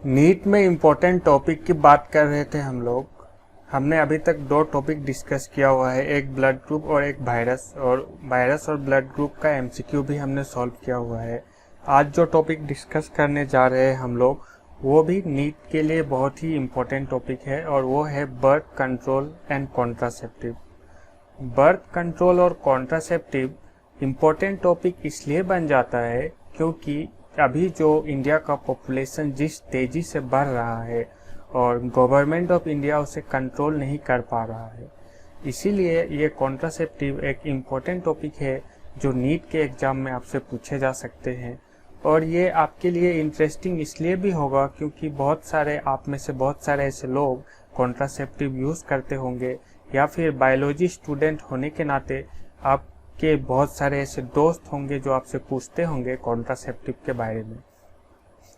NEET में important topic की बात कर रहे थे हम लोग। हमने अभी तक दो टॉपिक डिस्कस किया हुआ है, एक ब्लड ग्रुप और एक वायरस और ब्लड ग्रुप का एमसीक्यू भी हमने सॉल्व किया हुआ है। आज जो टॉपिक डिस्कस करने जा रहे हैं हम लोग, वो भी नीट के लिए बहुत ही इम्पोर्टेंट टॉपिक है और वो है birth control and contraceptive. Birth control और कॉन्ट्रासेप्टिव इम्पोर्टेंट टॉपिक इसलिए बन जाता है क्योंकि अभी जो इंडिया का पॉपुलेशन जिस तेज़ी से बढ़ रहा है और गवर्नमेंट ऑफ इंडिया उसे कंट्रोल नहीं कर पा रहा है, इसीलिए ये कॉन्ट्रासेप्टिव एक इम्पोर्टेंट टॉपिक है जो नीट के एग्ज़ाम में आपसे पूछे जा सकते हैं। और ये आपके लिए इंटरेस्टिंग इसलिए भी होगा क्योंकि आप में से बहुत सारे ऐसे लोग कॉन्ट्रासेप्टिव यूज़ करते होंगे या फिर बायोलॉजी स्टूडेंट होने के नाते आपके बहुत सारे ऐसे दोस्त होंगे जो आपसे पूछते होंगे कॉन्ट्रासेप्टिव के बारे में।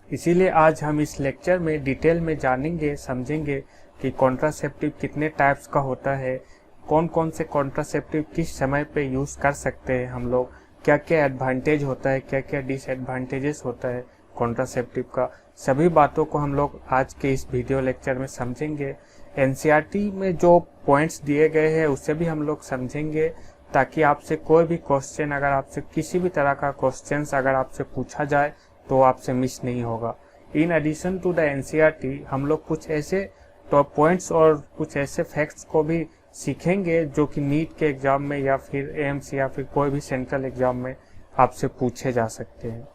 इसीलिए आज हम इस लेक्चर में डिटेल में जानेंगे, समझेंगे कि कॉन्ट्रासेप्टिव कितने टाइप्स का होता है, कौन कौन से कॉन्ट्रासेप्टिव किस समय पे यूज़ कर सकते हैं हम लोग, क्या क्या एडवांटेज होता है, क्या क्या डिसएडवांटेजेस होता है कॉन्ट्रासेप्टिव का। सभी बातों को हम लोग आज के इस वीडियो लेक्चर में समझेंगे। एनसीईआरटी में जो पॉइंट्स दिए गए हैं उसे भी हम लोग समझेंगे ताकि आपसे कोई भी क्वेश्चन, अगर आपसे किसी भी तरह का क्वेश्चन अगर आपसे पूछा जाए तो आपसे मिस नहीं होगा। In addition to the NCERT हम लोग कुछ ऐसे टॉप पॉइंट्स और कुछ ऐसे फैक्ट्स को भी सीखेंगे जो कि नीट के एग्ज़ाम में या फिर एम्स या फिर कोई भी सेंट्रल एग्ज़ाम में आपसे पूछे जा सकते हैं।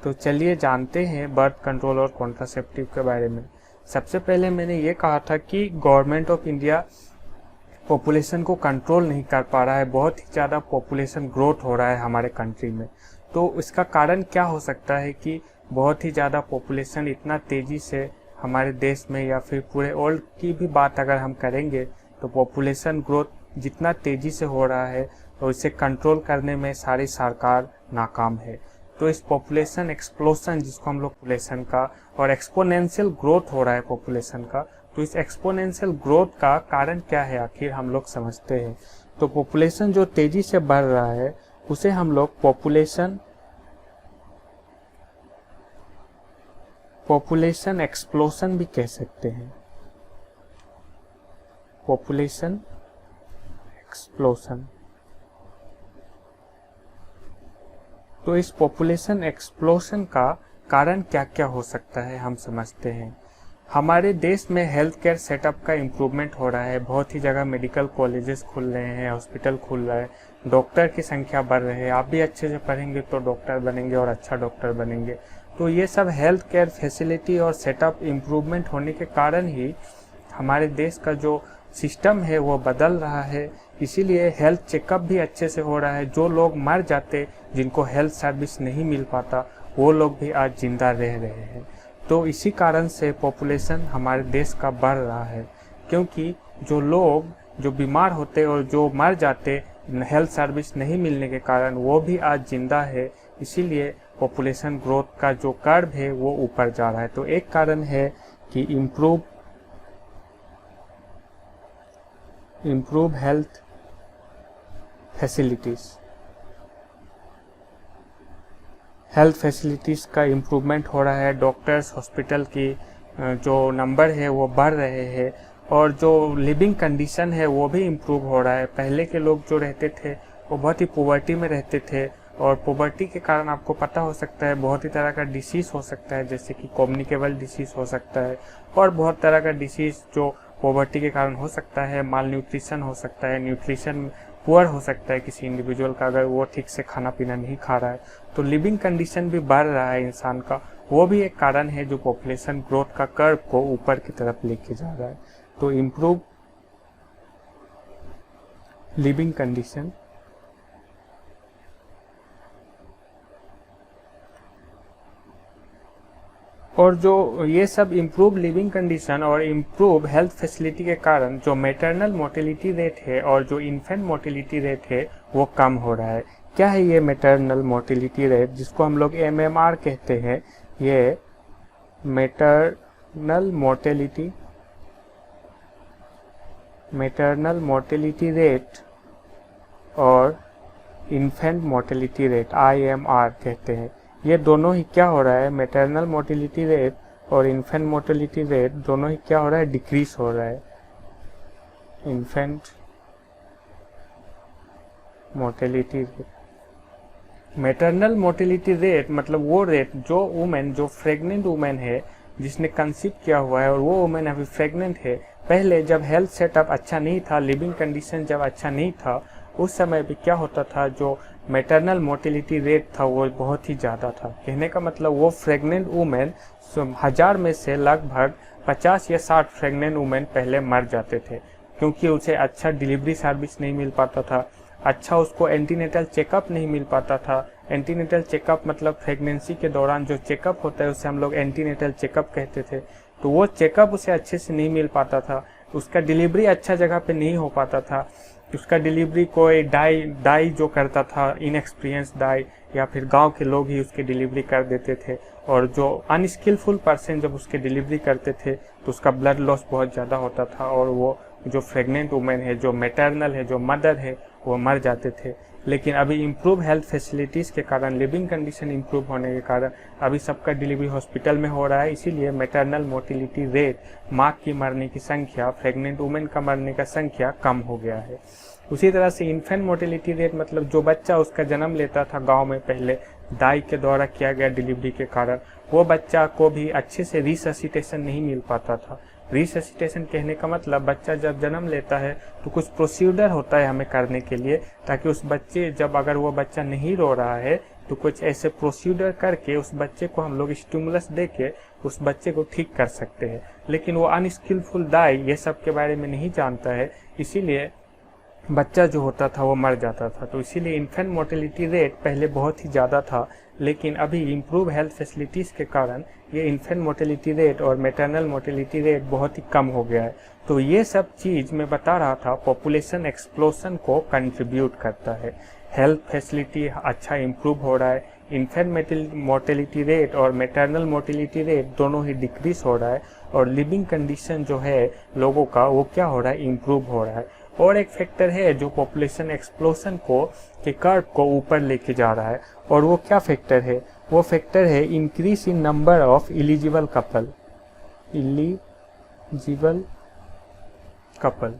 तो चलिए जानते हैं बर्थ कंट्रोल और कॉन्ट्रासेप्टिव के बारे में। सबसे पहले मैंने ये कहा था कि गवर्नमेंट ऑफ इंडिया पॉपुलेशन को कंट्रोल नहीं कर पा रहा है, बहुत ही ज़्यादा पॉपुलेशन ग्रोथ हो रहा है हमारे कंट्री में। तो इसका कारण क्या हो सकता है कि बहुत ही ज़्यादा पॉपुलेशन इतना तेज़ी से हमारे देश में या फिर पूरे वर्ल्ड की भी बात अगर हम करेंगे तो पॉपुलेशन ग्रोथ जितना तेज़ी से हो रहा है तो इसे कंट्रोल करने में सारी सरकार नाकाम है। तो इस पॉपुलेशन एक्सप्लोशन जिसको हम लोग पॉपुलेशन का और एक्सपोनेंशियल ग्रोथ हो रहा है पॉपुलेशन का, तो इस एक्सपोनेंशियल ग्रोथ का कारण क्या है आखिर हम लोग समझते हैं। तो पॉपुलेशन जो तेज़ी से बढ़ रहा है उसे हम लोग पॉपुलेशन एक्सप्लोशन भी कह सकते हैं। Population explosion. तो इस पॉपुलेशन एक्सप्लोशन का कारण क्या क्या हो सकता है हम समझते हैं। हमारे देश में हेल्थ केयर सेटअप का इम्प्रूवमेंट हो रहा है, बहुत ही जगह मेडिकल कॉलेजेस खुल रहे हैं, हॉस्पिटल खुल रहे हैं, डॉक्टर की संख्या बढ़ रही है। आप भी अच्छे से पढ़ेंगे तो डॉक्टर बनेंगे और अच्छा डॉक्टर बनेंगे। तो ये सब हेल्थ केयर फैसिलिटी और सेटअप इम्प्रूवमेंट होने के कारण ही हमारे देश का जो सिस्टम है वो बदल रहा है। इसीलिए हेल्थ चेकअप भी अच्छे से हो रहा है। जो लोग मर जाते, जिनको हेल्थ सर्विस नहीं मिल पाता, वो लोग भी आज जिंदा रह रहे हैं। तो इसी कारण से पॉपुलेशन हमारे देश का बढ़ रहा है, क्योंकि जो लोग जो बीमार होते और जो मर जाते हेल्थ सर्विस नहीं मिलने के कारण, वो भी आज जिंदा है। इसीलिए पॉपुलेशन ग्रोथ का जो कर्व है वो ऊपर जा रहा है। तो एक कारण है कि इम्प्रूव हेल्थ फैसिलिटीज़ का इम्प्रूवमेंट हो रहा है। डॉक्टर्स, हॉस्पिटल की जो नंबर है वो बढ़ रहे हैं और जो लिविंग कंडीशन है वो भी इम्प्रूव हो रहा है। पहले के लोग जो रहते थे वो बहुत ही पॉवर्टी में रहते थे और पॉवर्टी के कारण आपको पता हो सकता है बहुत ही तरह का डिसीज़ हो सकता है, जैसे कि कम्युनिकेबल डिसीज़ हो सकता है और बहुत तरह का डिसीज़ जो पॉवर्टी के कारण हो सकता है। माल न्यूट्रिशन हो सकता है, न्यूट्रिशन पुअर हो सकता है किसी इंडिविजुअल का, अगर वो ठीक से खाना पीना नहीं खा रहा है। तो लिविंग कंडीशन भी बढ़ रहा है इंसान का, वो भी एक कारण है जो पॉपुलेशन ग्रोथ का कर्व को ऊपर की तरफ लेके जा रहा है। तो इम्प्रूव लिविंग कंडीशन और जो ये सब इम्प्रूव लिविंग कंडीशन और इम्प्रूव हेल्थ फैसिलिटी के कारण जो मैटरनल मोर्टेलिटी रेट है और जो इन्फेंट मोर्टेलिटी रेट है वो कम हो रहा है। क्या है ये मैटरनल मोर्टेलिटी रेट, जिसको हम लोग MMR कहते हैं? ये मैटरनल मोर्टेलिटी रेट और इन्फेंट मोर्टेलिटी रेट IMR कहते हैं। ये दोनों ही क्या हो रहा है, मैटरनल मोर्टेलिटी रेट और इन्फेंट मोर्टेलिटी रेट दोनों ही क्या हो रहा है, डिक्रीज हो रहा है। Infant mortality rate, maternal mortality rate मतलब वो रेट जो वुमेन, जो प्रेग्नेंट वुमेन है जिसने कंसीव किया हुआ है और वो वुमेन अभी प्रेग्नेंट है, पहले जब हेल्थ सेटअप अच्छा नहीं था, लिविंग कंडीशन जब अच्छा नहीं था, उस समय भी क्या होता था, जो मैटरनल मोर्टेलिटी रेट था वो बहुत ही ज़्यादा था। कहने का मतलब वो प्रेग्नेंट वुमेन 1000 में से लगभग 50 या 60 प्रेग्नेंट वुमेन पहले मर जाते थे, क्योंकि उसे अच्छा डिलीवरी सर्विस नहीं मिल पाता था, अच्छा उसको एंटीनेटल चेकअप नहीं मिल पाता था। एंटीनेटल चेकअप मतलब प्रेगनेंसी के दौरान जो चेकअप होता है उसे हम लोग एंटीनेटल चेकअप कहते थे। तो वो चेकअप उसे अच्छे से नहीं मिल पाता था, उसका डिलीवरी अच्छा जगह पे नहीं हो पाता था, उसका डिलीवरी कोई दाई जो करता था, इनएक्सपीरियंस दाई या फिर गांव के लोग ही उसकी डिलीवरी कर देते थे, और जो अनस्किलफुल पर्सन जब उसके डिलीवरी करते थे तो उसका ब्लड लॉस बहुत ज़्यादा होता था, और वो जो प्रेग्नेंट वुमेन है, जो मैटरनल है, जो मदर है, वो मर जाते थे। लेकिन अभी इम्प्रूव हेल्थ फैसिलिटीज़ के कारण, लिविंग कंडीशन इम्प्रूव होने के कारण अभी सबका डिलीवरी हॉस्पिटल में हो रहा है, इसीलिए मैटरनल मोर्टेलिटी रेट, माँ की मरने की संख्या, प्रेग्नेंट वुमेन का मरने का संख्या कम हो गया है। उसी तरह से इन्फेंट मोर्टेलिटी रेट मतलब जो बच्चा उसका जन्म लेता था गांव में पहले दाई के द्वारा किया गया डिलीवरी के कारण, वो बच्चा को भी अच्छे से रिससिटेशन नहीं मिल पाता था। रिससिटेशन कहने का मतलब बच्चा जब जन्म लेता है तो कुछ प्रोसीजर होता है हमें करने के लिए, ताकि उस बच्चे जब अगर वो बच्चा नहीं रो रहा है तो कुछ ऐसे प्रोसीजर करके उस बच्चे को हम लोग स्टिमुलस दे के उस बच्चे को ठीक कर सकते हैं। लेकिन वो अनस्किलफुल दाई ये सब के बारे में नहीं जानता है, इसीलिए बच्चा जो होता था वो मर जाता था। तो इसीलिए इन्फेंट मोर्टेलिटी रेट पहले बहुत ही ज़्यादा था, लेकिन अभी इम्प्रूव हेल्थ फैसिलिटीज़ के कारण ये इन्फेंट मोर्टेलिटी रेट और मैटरनल मोर्टेलिटी रेट बहुत ही कम हो गया है। तो ये सब चीज़ मैं बता रहा था पॉपुलेशन एक्सप्लोशन को कंट्रीब्यूट करता है। हेल्थ फैसिलिटी अच्छा इम्प्रूव हो रहा है, इन्फेंट मोर्टेलिटी रेट और मैटरनल मोर्टेलिटी रेट दोनों ही डिक्रीज हो रहा है, और लिविंग कंडीशन जो है लोगों का वो क्या हो रहा है, इम्प्रूव हो रहा है। और एक फैक्टर है जो पॉपुलेशन एक्सप्लोशन को के कर्व को ऊपर लेके जा रहा है, और वो क्या फैक्टर है, वो फैक्टर है increase in number of eligible couple. Eligible couple,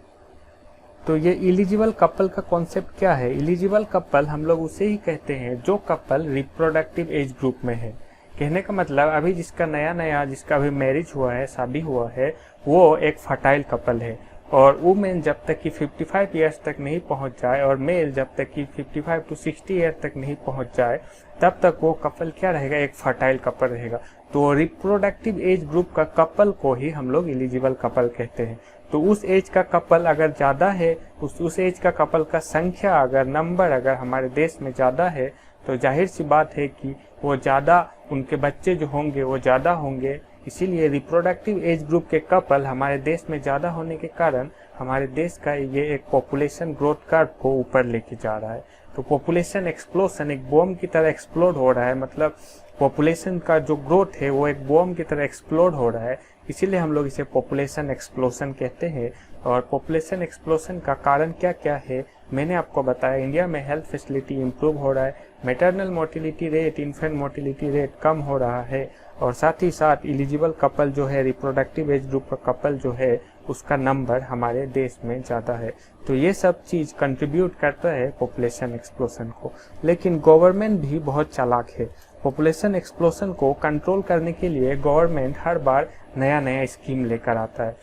तो ये एलिजिबल कपल का कॉन्सेप्ट क्या है? एलिजिबल कपल हम लोग उसे ही कहते हैं जो कपल रिप्रोडक्टिव एज ग्रुप में है। कहने का मतलब अभी जिसका नया जिसका अभी मैरिज हुआ है, शादी हुआ है, वो एक फर्टाइल कपल है। और वुमेन जब तक कि 55 ईयर्स तक नहीं पहुंच जाए और मेल जब तक कि 55 टू 60 ईयर तक नहीं पहुंच जाए, तब तक वो कपल क्या रहेगा, एक फर्टाइल कपल रहेगा। तो रिप्रोडक्टिव एज ग्रुप का कपल को ही हम लोग एलिजिबल कपल कहते हैं। तो उस एज का कपल अगर ज़्यादा है, उस एज का कपल का संख्या अगर नंबर अगर हमारे देश में ज़्यादा है, तो जाहिर सी बात है कि वो ज़्यादा, उनके बच्चे जो होंगे वो ज़्यादा होंगे। इसीलिए रिप्रोडक्टिव एज ग्रुप के कपल हमारे देश में ज़्यादा होने के कारण हमारे देश का ये एक पॉपुलेशन ग्रोथ कर्व को ऊपर लेके जा रहा है। तो पॉपुलेशन एक्सप्लोशन एक बॉम्ब की तरह एक्सप्लोड हो रहा है, मतलब पॉपुलेशन का जो ग्रोथ है वो एक बॉम्ब की तरह एक्सप्लोड हो रहा है, इसीलिए हम लोग इसे पॉपुलेशन एक्सप्लोशन कहते हैं। और पॉपुलेशन एक्सप्लोशन का कारण क्या क्या है मैंने आपको बताया। इंडिया में हेल्थ फैसिलिटी इम्प्रूव हो रहा है, maternal mortality rate, infant mortality rate कम हो रहा है, और साथ ही साथ एलिजिबल कपल जो है, रिप्रोडक्टिव एज ग्रुप का कपल जो है, उसका नंबर हमारे देश में ज़्यादा है। तो ये सब चीज़ कंट्रीब्यूट करता है पॉपुलेशन एक्सप्लोशन को। लेकिन गवर्नमेंट भी बहुत चालाक है। पॉपुलेशन एक्सप्लोशन को कंट्रोल करने के लिए गवर्नमेंट हर बार नया नया स्कीम लेकर आता है।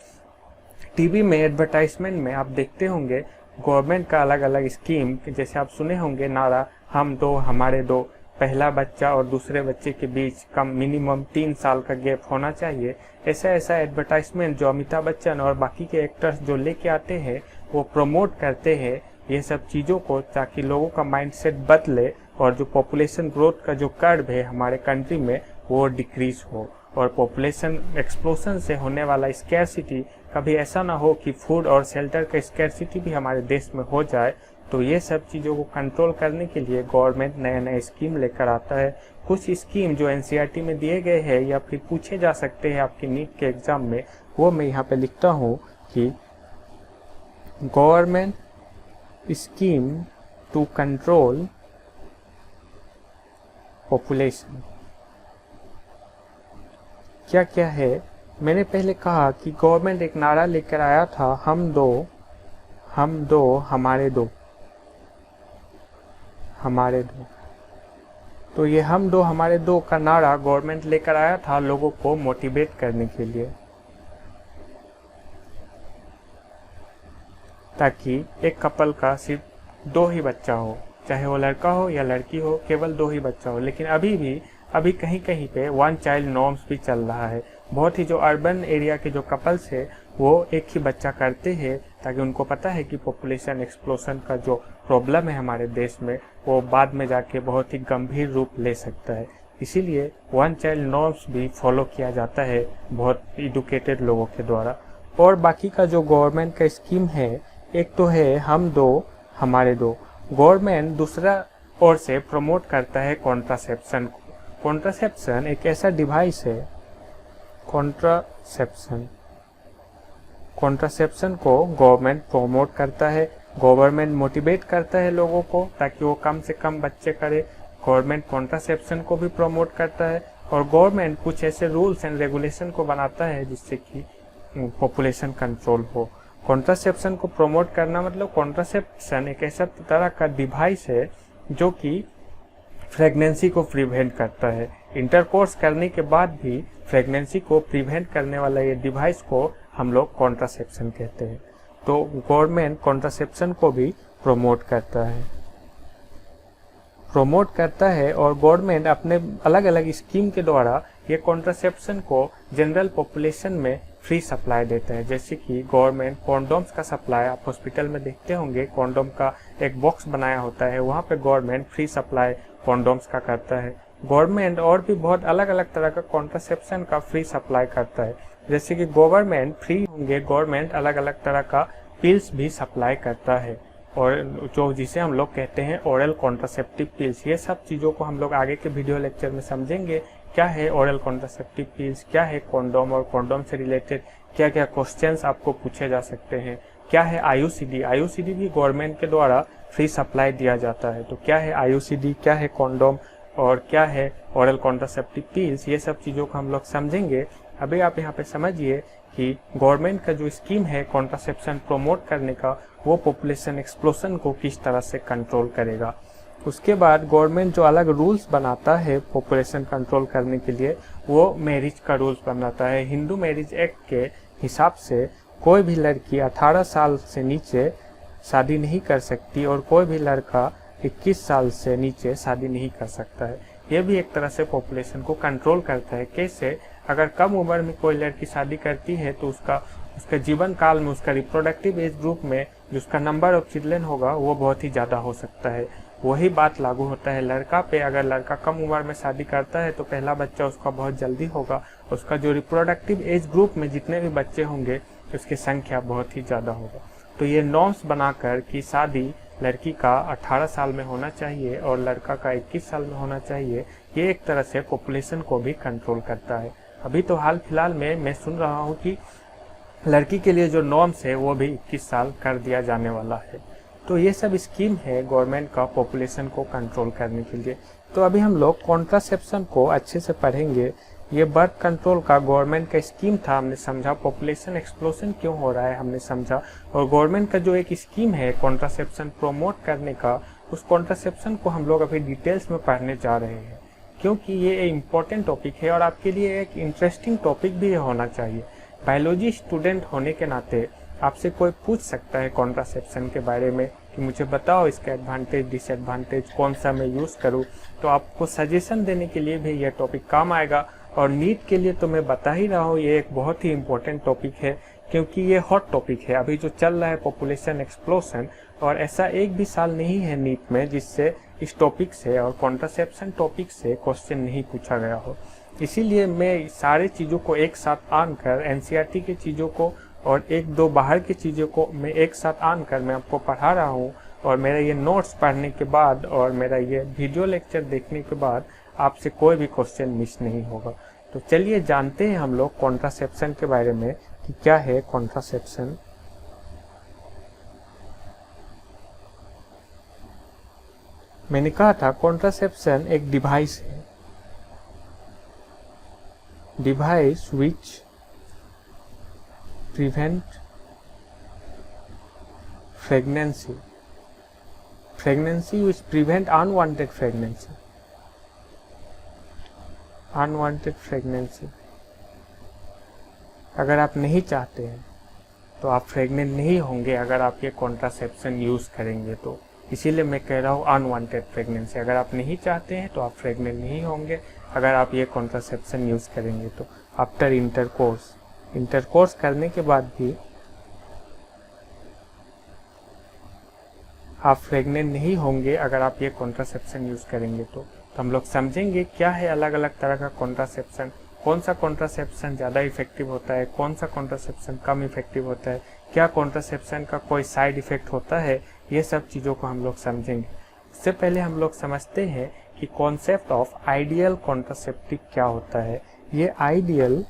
टीवी में एडवर्टाइजमेंट में आप देखते होंगे गवर्नमेंट का अलग अलग स्कीम, जैसे आप सुने होंगे नारा हम दो हमारे दो, पहला बच्चा और दूसरे बच्चे के बीच कम मिनिमम 3 साल का गैप होना चाहिए। ऐसा एडवर्टाइजमेंट जो अमिताभ बच्चन और बाकी के एक्टर्स जो लेके आते हैं वो प्रमोट करते हैं ये सब चीज़ों को, ताकि लोगों का माइंडसेट बदले और जो पॉपुलेशन ग्रोथ का जो कर्व है हमारे कंट्री में वो डिक्रीज हो, और पॉपुलेशन एक्सप्लोशन से होने वाला स्कैरसिटी कभी ऐसा ना हो कि फूड और शेल्टर का स्कैरसिटी भी हमारे देश में हो जाए। तो ये सब चीज़ों को कंट्रोल करने के लिए गवर्नमेंट नए नए स्कीम लेकर आता है। कुछ स्कीम जो एनसीईआरटी में दिए गए हैं या फिर पूछे जा सकते हैं आपके नीट के एग्ज़ाम में, वो मैं यहाँ पे लिखता हूँ कि government scheme to control population. क्या क्या है। मैंने पहले कहा कि गवर्नमेंट एक नारा लेकर आया था, हम दो हमारे दो, हमारे दो। तो ये हम दो हमारे दो का नारा गवर्नमेंट लेकर आया था लोगों को मोटिवेट करने के लिए, ताकि एक कपल का सिर्फ 2 ही बच्चा हो, चाहे वो लड़का हो या लड़की हो, केवल 2 ही बच्चा हो। लेकिन अभी कहीं कहीं पे 1 चाइल्ड नॉर्म्स भी चल रहा है। बहुत ही जो अर्बन एरिया के जो कपल्स है वो एक ही बच्चा करते हैं, ताकि उनको पता है कि पॉपुलेशन एक्सप्लोशन का जो प्रॉब्लम है हमारे देश में वो बाद में जाके बहुत ही गंभीर रूप ले सकता है। इसीलिए 1 चाइल्ड नॉर्म्स भी फॉलो किया जाता है बहुत एडुकेटेड लोगों के द्वारा। और बाकी का जो गवर्नमेंट का स्कीम है, एक तो है हम दो हमारे दो। गवर्नमेंट दूसरा ओर से प्रमोट करता है कॉन्ट्रासेप्शन को। कॉन्ट्रासेप्शन एक ऐसा डिवाइस है, कॉन्ट्रासेप्शन को गवर्नमेंट प्रमोट करता है, गवर्नमेंट मोटिवेट करता है लोगों को ताकि वो कम से कम बच्चे करे। गवर्नमेंट कॉन्ट्रासेप्शन को भी प्रमोट करता है और गवर्नमेंट कुछ ऐसे रूल्स एंड रेगुलेशन को बनाता है जिससे कि पॉपुलेशन कंट्रोल हो। कॉन्ट्रासेप्शन को प्रमोट करना मतलब कॉन्ट्रासेप्शन एक ऐसा तरह का डिवाइस है जो कि प्रेगनेंसी को प्रिवेंट करता है। इंटरकोर्स करने के बाद भी प्रेगनेंसी को प्रिवेंट करने वाला ये डिवाइस को हम लोग कॉन्ट्रासेप्शन कहते हैं। तो गवर्नमेंट कॉन्ट्रासेप्शन को भी प्रमोट करता है और गवर्नमेंट अपने अलग अलग स्कीम के द्वारा ये कॉन्ट्रासेप्शन को जनरल पॉपुलेशन में फ्री सप्लाई देता है। जैसे कि गवर्नमेंट कॉन्डोम्स का सप्लाई, आप हॉस्पिटल में देखते होंगे कॉन्डोम का एक बॉक्स बनाया होता है, वहाँ पे गवर्नमेंट फ्री सप्लाई कॉन्डोम्स का करता है। गवर्नमेंट और भी बहुत अलग अलग तरह का कॉन्ट्रासेप्शन का फ्री सप्लाई करता है। जैसे कि गवर्नमेंट अलग अलग तरह का पिल्स भी सप्लाई करता है, और जो जिसे हम लोग कहते हैं ओरल कॉन्ट्रासेप्टिव पिल्स। ये सब चीज़ों को हम लोग आगे के वीडियो लेक्चर में समझेंगे। क्या है ओरल कॉन्ट्रासेप्टिव पिल्स, क्या है कॉन्डोम, और कॉन्डोम से रिलेटेड क्या क्या क्वेश्चंस आपको पूछे जा सकते हैं, क्या है आईयूसीडी भी गवर्नमेंट के द्वारा फ्री सप्लाई दिया जाता है। तो क्या है आईयूसीडी, क्या है कॉन्डोम और क्या है ओरल कॉन्ट्रासेप्टिव पिल्स, ये सब चीज़ों को हम लोग समझेंगे। अभी आप यहाँ पे समझिए कि गवर्नमेंट का जो स्कीम है कॉन्ट्रासेप्शन प्रमोट करने का, वो पॉपुलेशन एक्सप्लोशन को किस तरह से कंट्रोल करेगा। उसके बाद गवर्नमेंट जो अलग रूल्स बनाता है पॉपुलेशन कंट्रोल करने के लिए, वो मैरिज का रूल्स बनाता है। हिंदू मैरिज एक्ट के हिसाब से कोई भी लड़की 18 साल से नीचे शादी नहीं कर सकती और कोई भी लड़का 21 साल से नीचे शादी नहीं कर सकता है। ये भी एक तरह से पॉपुलेशन को कंट्रोल करता है। कैसे? अगर कम उम्र में कोई लड़की शादी करती है तो उसका जीवन काल में, उसका रिप्रोडक्टिव एज ग्रुप में जो उसका नंबर ऑफ चिल्ड्रन होगा वो बहुत ही ज़्यादा हो सकता है। वही बात लागू होता है लड़का पे। अगर लड़का कम उम्र में शादी करता है तो पहला बच्चा उसका बहुत जल्दी होगा, उसका जो रिप्रोडक्टिव एज ग्रुप में जितने भी बच्चे होंगे उसकी संख्या बहुत ही ज़्यादा होगा। तो ये नॉर्म्स बनाकर कि शादी लड़की का 18 साल में होना चाहिए और लड़का का 21 साल में होना चाहिए, ये एक तरह से पॉपुलेशन को भी कंट्रोल करता है। अभी तो हाल फिलहाल में मैं सुन रहा हूँ कि लड़की के लिए जो नॉर्म्स है वो भी 21 साल कर दिया जाने वाला है। तो ये सब स्कीम है गवर्नमेंट का पॉपुलेशन को कंट्रोल करने के लिए। तो अभी हम लोग कॉन्ट्रासेप्शन को अच्छे से पढ़ेंगे। ये बर्थ कंट्रोल का गवर्नमेंट का स्कीम था, हमने समझा पॉपुलेशन एक्सप्लोशन क्यों हो रहा है हमने समझा, और गवर्नमेंट का जो एक स्कीम है कॉन्ट्रासेप्शन प्रमोट करने का, उस कॉन्ट्रासेप्शन को हम लोग अभी डिटेल्स में पढ़ने जा रहे हैं, क्योंकि ये एक इम्पोर्टेंट टॉपिक है और आपके लिए एक इंटरेस्टिंग टॉपिक भी होना चाहिए। बायोलॉजी स्टूडेंट होने के नाते आपसे कोई पूछ सकता है कॉन्ट्रासेप्शन के बारे में कि मुझे बताओ इसका एडवांटेज डिसएडवांटेज, कौन सा मैं यूज़ करूँ। तो आपको सजेशन देने के लिए भी यह टॉपिक काम आएगा। और नीट के लिए तो मैं बता ही रहा हूँ, ये एक बहुत ही इम्पोर्टेंट टॉपिक है, क्योंकि ये हॉट टॉपिक है अभी जो चल रहा है पॉपुलेशन एक्सप्लोशन। और ऐसा एक भी साल नहीं है नीट में जिससे इस टॉपिक से और कॉन्ट्रासेप्शन टॉपिक से क्वेश्चन नहीं पूछा गया हो। इसीलिए मैं सारे चीज़ों को एक साथ आन कर, एनसीईआरटी की चीज़ों को और एक दो बाहर की चीज़ों को मैं एक साथ आन कर मैं आपको पढ़ा रहा हूँ। और मेरा ये नोट्स पढ़ने के बाद और मेरा ये वीडियो लेक्चर देखने के बाद आपसे कोई भी क्वेश्चन मिस नहीं होगा। तो चलिए जानते हैं हम लोग कॉन्ट्रासेप्शन के बारे में कि क्या है कॉन्ट्रासेप्शन। मैंने कहा था कॉन्ट्रासेप्शन एक डिवाइस है device which prevent pregnancy which prevent unwanted pregnancy। अगर आप नहीं चाहते हैं तो आप प्रेग्नेंट नहीं होंगे अगर आप ये कॉन्ट्रासेप्शन यूज़ करेंगे तो, इसीलिए मैं कह रहा हूँ अनवांटेड प्रेगनेंसी। अगर आप नहीं चाहते हैं तो आप प्रेग्नेंट नहीं होंगे अगर आप ये कॉन्ट्रासेप्शन यूज़ करेंगे तो। आफ्टर इंटरकोर्स करने के बाद भी आप प्रेग्नेंट नहीं होंगे अगर आप ये कॉन्ट्रासेप्शन यूज़ करेंगे तो हम लोग समझेंगे क्या है अलग अलग तरह का कॉन्ट्रासेप्शन, कौन सा कॉन्ट्रासेप्शन ज़्यादा इफेक्टिव होता है, कौन सा कॉन्ट्रासेप्शन कम इफेक्टिव होता है, क्या कॉन्ट्रासेप्शन का कोई साइड इफेक्ट होता है, ये सब चीज़ों को हम लोग समझेंगे। इससे पहले हम लोग समझते हैं कि कॉन्सेप्ट ऑफ आइडियल कॉन्ट्रासेप्टिव क्या होता है। ये आइडियल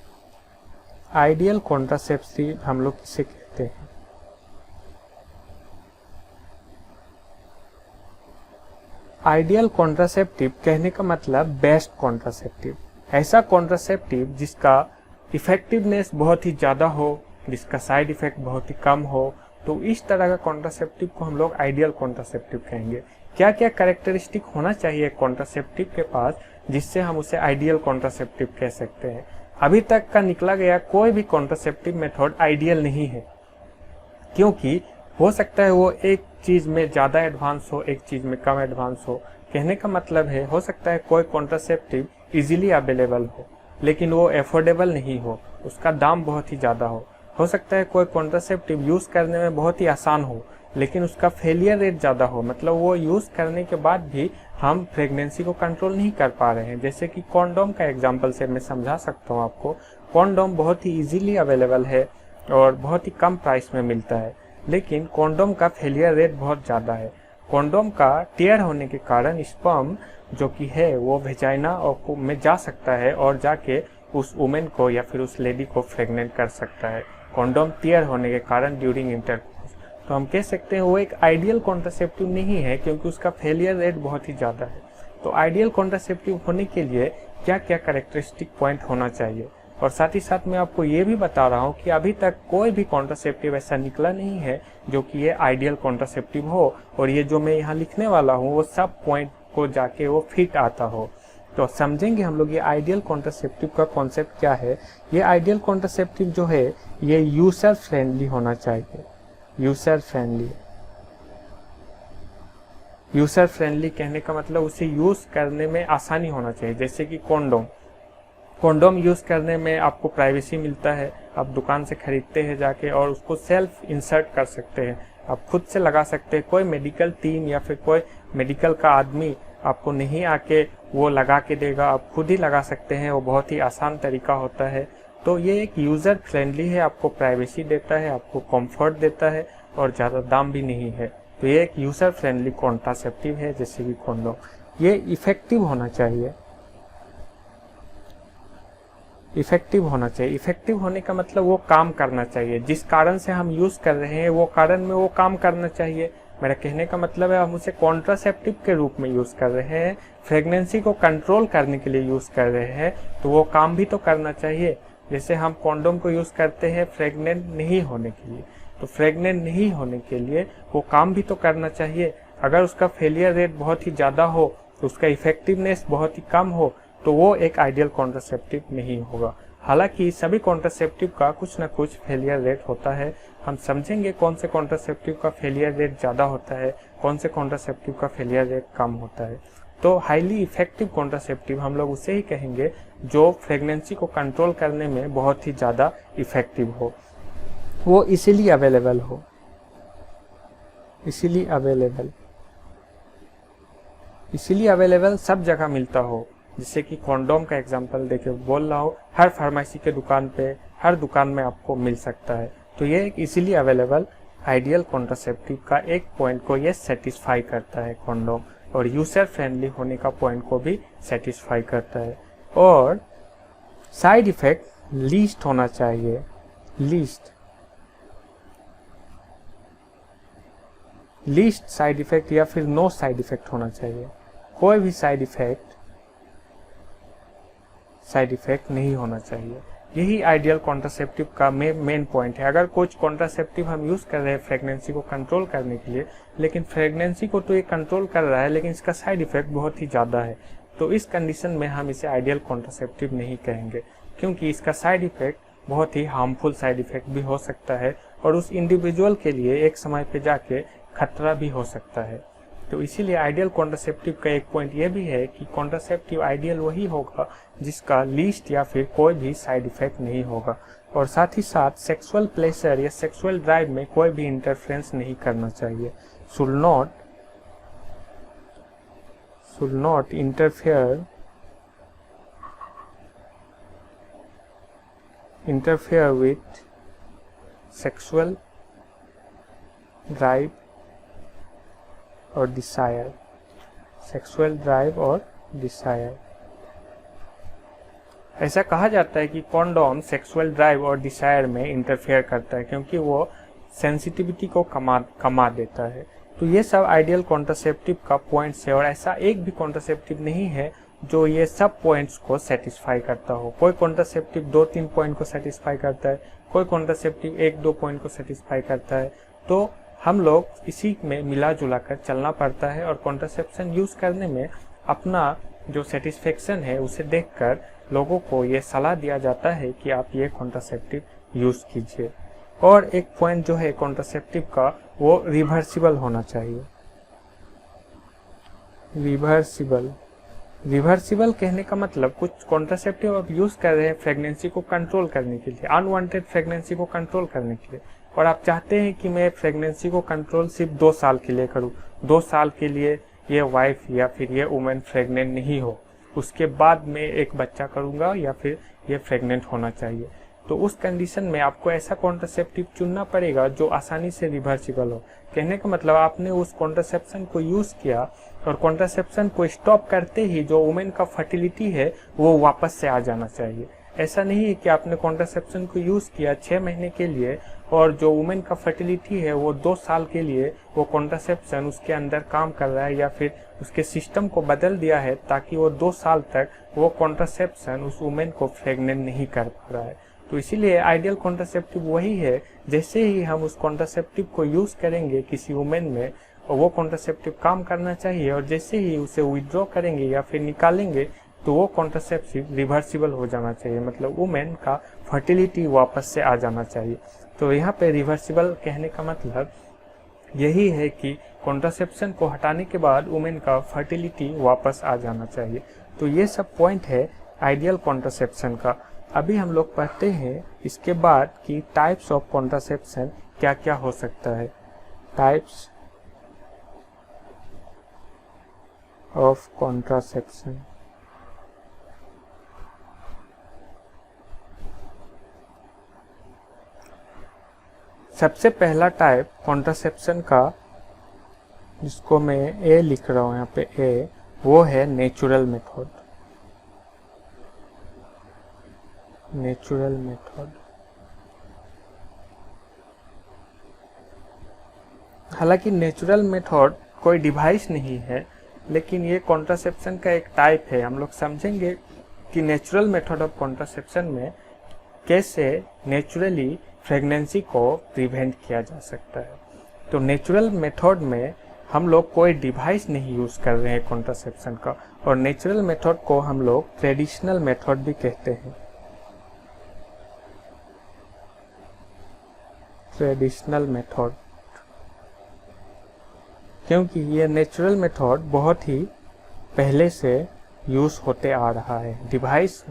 कॉन्ट्रासेप्टिव हम लोग किसे कहते हैं? आइडियल कॉन्ट्रासेप्टिव कहने का मतलब बेस्ट कॉन्ट्रासेप्टिव, ऐसा कॉन्ट्रासेप्टिव जिसका इफेक्टिवनेस बहुत ही ज़्यादा हो, जिसका साइड इफेक्ट बहुत ही कम हो, तो इस तरह का कॉन्ट्रासेप्टिव को हम लोग आइडियल कॉन्ट्रासेप्टिव कहेंगे। क्या क्या कैरेक्टरिस्टिक होना चाहिए कॉन्ट्रासेप्टिव के पास जिससे हम उसे आइडियल कॉन्ट्रासेप्टिव कह सकते हैं? अभी तक का निकला गया कोई भी कॉन्ट्रासेप्टिव मेथड आइडियल नहीं है, क्योंकि हो सकता है वो एक चीज़ में ज़्यादा एडवांस हो, एक चीज़ में कम एडवांस हो। कहने का मतलब है हो सकता है कोई कॉन्ट्रासेप्टिव इजीली अवेलेबल हो लेकिन वो एफोर्डेबल नहीं हो, उसका दाम बहुत ही ज़्यादा हो सकता है कोई कॉन्ट्रासेप्टिव यूज़ करने में बहुत ही आसान हो लेकिन उसका फेलियर रेट ज़्यादा हो, मतलब वो यूज़ करने के बाद भी हम प्रेगनेंसी को कंट्रोल नहीं कर पा रहे हैं। जैसे कि कॉन्डोम का एग्जांपल से मैं समझा सकता हूँ आपको। कॉन्डोम बहुत ही इजीली अवेलेबल है और बहुत ही कम प्राइस में मिलता है, लेकिन कॉन्डोम का फेलियर रेट बहुत ज़्यादा है। कॉन्डोम का टेयर होने के कारण स्पर्म जो कि है वो वेजाइना और में जा सकता है और जाके उस वुमेन को या फिर उस लेडी को प्रेग्नेंट कर सकता है, कॉन्डोम टेयर होने के कारण ड्यूरिंग इंटरकोर्स। तो हम कह सकते हैं वो एक आइडियल कॉन्ट्रासेप्टिव नहीं है क्योंकि उसका फेलियर रेट बहुत ही ज़्यादा है। तो आइडियल कॉन्ट्रासेप्टिव होने के लिए क्या क्या कैरेक्टरिस्टिक पॉइंट होना चाहिए, और साथ ही साथ मैं आपको ये भी बता रहा हूँ कि अभी तक कोई भी कॉन्ट्रासेप्टिव ऐसा निकला नहीं है जो कि ये आइडियल कॉन्ट्रासेप्टिव हो और ये जो मैं यहाँ लिखने वाला हूँ वो सब पॉइंट को जाके वो फिट आता हो। तो समझेंगे हम लोग ये आइडियल कॉन्ट्रासेप्टिव का कॉन्सेप्ट क्या है। ये आइडियल कॉन्ट्रासेप्टिव जो है ये यूजर फ्रेंडली होना चाहिए। यूजर फ्रेंडली कहने का मतलब उसे यूज करने में आसानी होना चाहिए। जैसे कि कॉन्डोम यूज करने में आपको प्राइवेसी मिलता है, आप दुकान से खरीदते हैं जाके और उसको सेल्फ इंसर्ट कर सकते हैं, आप खुद से लगा सकते हैं। कोई मेडिकल टीम या फिर कोई मेडिकल का आदमी आपको नहीं आके वो लगा के देगा, आप खुद ही लगा सकते हैं। वो बहुत ही आसान तरीका होता है। तो ये एक यूज़र फ्रेंडली है, आपको प्राइवेसी देता है, आपको कंफर्ट देता है और ज़्यादा दाम भी नहीं है। तो ये एक यूज़र फ्रेंडली कॉन्ट्रासेप्टिव है जैसे कि कॉन्डोम। ये इफेक्टिव होना चाहिए। इफेक्टिव होने का मतलब वो काम करना चाहिए, जिस कारण से हम यूज़ कर रहे हैं वो कारण में वो काम करना चाहिए। मेरा कहने का मतलब है हम उसे कॉन्ट्रासेप्टिव के रूप में यूज़ कर रहे हैं, प्रेगनेंसी को कंट्रोल करने के लिए यूज़ कर रहे हैं, तो वो काम भी तो करना चाहिए। जैसे हम कॉन्डोम को यूज़ करते हैं प्रेग्नेंट नहीं होने के लिए, तो प्रेग्नेंट नहीं होने के लिए वो काम भी तो करना चाहिए। अगर उसका फेलियर रेट बहुत ही ज़्यादा हो, तो उसका इफेक्टिवनेस बहुत ही कम हो, तो वो एक आइडियल कॉन्ट्रासेप्टिव नहीं होगा। हालांकि सभी कॉन्ट्रासेप्टिव का कुछ ना कुछ फेलियर रेट होता है। हम समझेंगे कौन से कॉन्ट्रासेप्टिव का फेलियर रेट ज़्यादा होता है, कौन से कॉन्ट्रासेप्टिव का फेलियर रेट कम होता है। तो हाईली इफेक्टिव कॉन्ट्रासेप्टिव हम लोग उसे ही कहेंगे जो प्रेगनेंसी को कंट्रोल करने में बहुत ही ज़्यादा इफेक्टिव हो, वो इसीलिए अवेलेबल सब जगह मिलता हो। जैसे कि कॉन्डोम का एग्जांपल देखिए बोल रहा हूँ, हर फार्मेसी के दुकान पे, हर दुकान में आपको मिल सकता है। तो ये एक इजीली अवेलेबल आइडियल कॉन्ट्रासेप्टिव का एक पॉइंट को ये सेटिस्फाई करता है कॉन्डोम, और यूजर फ्रेंडली होने का पॉइंट को भी सेटिस्फाई करता है। और साइड इफेक्ट लीस्ट होना चाहिए, लीस्ट साइड इफेक्ट या फिर नो साइड इफेक्ट होना चाहिए। कोई भी साइड साइड इफेक्ट नहीं होना चाहिए। यही आइडियल कॉन्ट्रासेप्टिव का मेन पॉइंट है। अगर कुछ कॉन्ट्रासेप्टिव हम यूज़ कर रहे हैं प्रेगनेंसी को कंट्रोल करने के लिए, लेकिन प्रेगनेंसी को तो ये कंट्रोल कर रहा है लेकिन इसका साइड इफेक्ट बहुत ही ज़्यादा है, तो इस कंडीशन में हम इसे आइडियल कॉन्ट्रासेप्टिव नहीं कहेंगे, क्योंकि इसका साइड इफेक्ट बहुत ही हार्मफुल साइड इफेक्ट भी हो सकता है और उस इंडिविजुअल के लिए एक समय पे जाके खतरा भी हो सकता है। तो इसीलिए आइडियल कॉन्ट्रासेप्टिव का एक पॉइंट ये भी है कि कॉन्ट्रासेप्टिव आइडियल वही होगा जिसका लीस्ट या फिर कोई भी साइड इफेक्ट नहीं होगा, और साथ ही साथ सेक्सुअल प्लेजर या सेक्सुअल ड्राइव में कोई भी इंटरफेरेंस नहीं करना चाहिए। Should not interfere with sexual drive or desire, sexual drive और desire। ऐसा कहा जाता है कि कॉन्डोम सेक्सुअल ड्राइव और डिसायर में इंटरफेयर करता है क्योंकि वो सेंसिटिविटी को कमा देता है। तो ये सब आइडियल कॉन्ट्रासेप्टिव का पॉइंट्स है, और ऐसा एक भी कॉन्ट्रासेप्टिव नहीं है जो ये सब पॉइंट्स को सेटिस्फाई करता हो। कोई कॉन्ट्रासेप्टिव 2-3 पॉइंट को सेटिस्फाई करता है, कोई कॉन्ट्रासेप्टिव 1-2 पॉइंट को सेटिस्फाई करता है। तो हम लोग इसी में मिला जुला कर चलना पड़ता है, और कॉन्ट्रासेप्शन यूज करने में अपना जो सेटिस्फेक्शन है उसे देखकर लोगों को ये सलाह दिया जाता है कि आप ये कॉन्ट्रासेप्टिव यूज कीजिए। और एक पॉइंट जो है कॉन्ट्रासेप्टिव का, वो रिवर्सिबल होना चाहिए। रिवर्सिबल कहने का मतलब कुछ कॉन्ट्रासेप्टिव आप यूज कर रहे हैं प्रेगनेंसी को कंट्रोल करने के लिए, अनवांटेड प्रेगनेंसी को कंट्रोल करने के लिए, और आप चाहते हैं कि मैं प्रेगनेंसी को कंट्रोल सिर्फ 2 साल के लिए करूं, 2 साल के लिए ये वाइफ या फिर ये वुमेन प्रेग्नेंट नहीं हो, उसके बाद मैं एक बच्चा करूंगा या फिर ये प्रेग्नेंट होना चाहिए। तो उस कंडीशन में आपको ऐसा कॉन्ट्रासेप्टिव चुनना पड़ेगा जो आसानी से रिवर्सिबल हो। कहने का मतलब आपने उस कॉन्ट्रासेप्शन को यूज किया और कॉन्ट्रासेप्शन को स्टॉप करते ही जो वुमेन का फर्टिलिटी है वो वापस से आ जाना चाहिए। ऐसा नहीं है कि आपने कॉन्ट्रासेप्शन को यूज किया 6 महीने के लिए और जो वुमेन का फर्टिलिटी है वो 2 साल के लिए वो कॉन्ट्रासेप्शन उसके अंदर काम कर रहा है या फिर उसके सिस्टम को बदल दिया है ताकि वो 2 साल तक वो कॉन्ट्रासेप्शन उस वुमेन को प्रेग्नेंट नहीं कर पा रहा है। तो इसीलिए आइडियल कॉन्ट्रासेप्टिव वही है, जैसे ही हम उस कॉन्ट्रासेप्टिव को यूज करेंगे किसी वुमेन में और वो कॉन्ट्रासेप्टिव काम करना चाहिए, और जैसे ही उसे विड्रॉ करेंगे या फिर निकालेंगे तो वो कॉन्ट्रासेप्टिव रिवर्सिबल हो जाना चाहिए, मतलब वुमेन का फर्टिलिटी वापस से आ जाना चाहिए। तो यहाँ पे रिवर्सिबल कहने का मतलब यही है कि कॉन्ट्रासेप्शन को हटाने के बाद वुमेन का फर्टिलिटी वापस आ जाना चाहिए। तो ये सब पॉइंट है आइडियल कॉन्ट्रासेप्शन का। अभी हम लोग पढ़ते हैं इसके बाद कि टाइप्स ऑफ कॉन्ट्रासेप्शन क्या क्या हो सकता है। Types of contraception. सबसे पहला टाइप कॉन्ट्रासेप्शन का, जिसको मैं ए लिख रहा हूं यहाँ पे ए, वो है नेचुरल मेथड। Natural method. हालांकि नेचुरल मेथड कोई डिवाइस नहीं है, लेकिन ये कॉन्ट्रासेप्शन का एक टाइप है। हम लोग समझेंगे कि नेचुरल मेथड ऑफ कॉन्ट्रासेप्शन में कैसे नेचुरली प्रेगनेंसी को प्रिवेंट किया जा सकता है। तो नेचुरल मेथड में हम लोग कोई डिवाइस नहीं यूज कर रहे हैं कॉन्ट्रासेप्शन का, और नेचुरल मेथड को हम लोग ट्रेडिशनल मेथड भी कहते हैं। ट्रेडिशनल मेथड, क्योंकि ये नेचुरल मेथड बहुत ही पहले से यूज होते आ रहा है। डिवाइस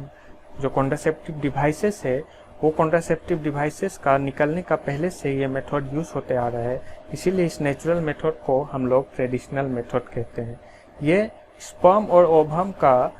जो कॉन्ट्रासेप्टिव डिवाइसेस है, वो कॉन्ट्रासेप्टिव डिवाइसेस का निकलने का पहले से ये मेथड यूज होते आ रहा है, इसीलिए इस नेचुरल मेथड को हम लोग ट्रेडिशनल मेथड कहते हैं। ये स्पर्म और ओवम का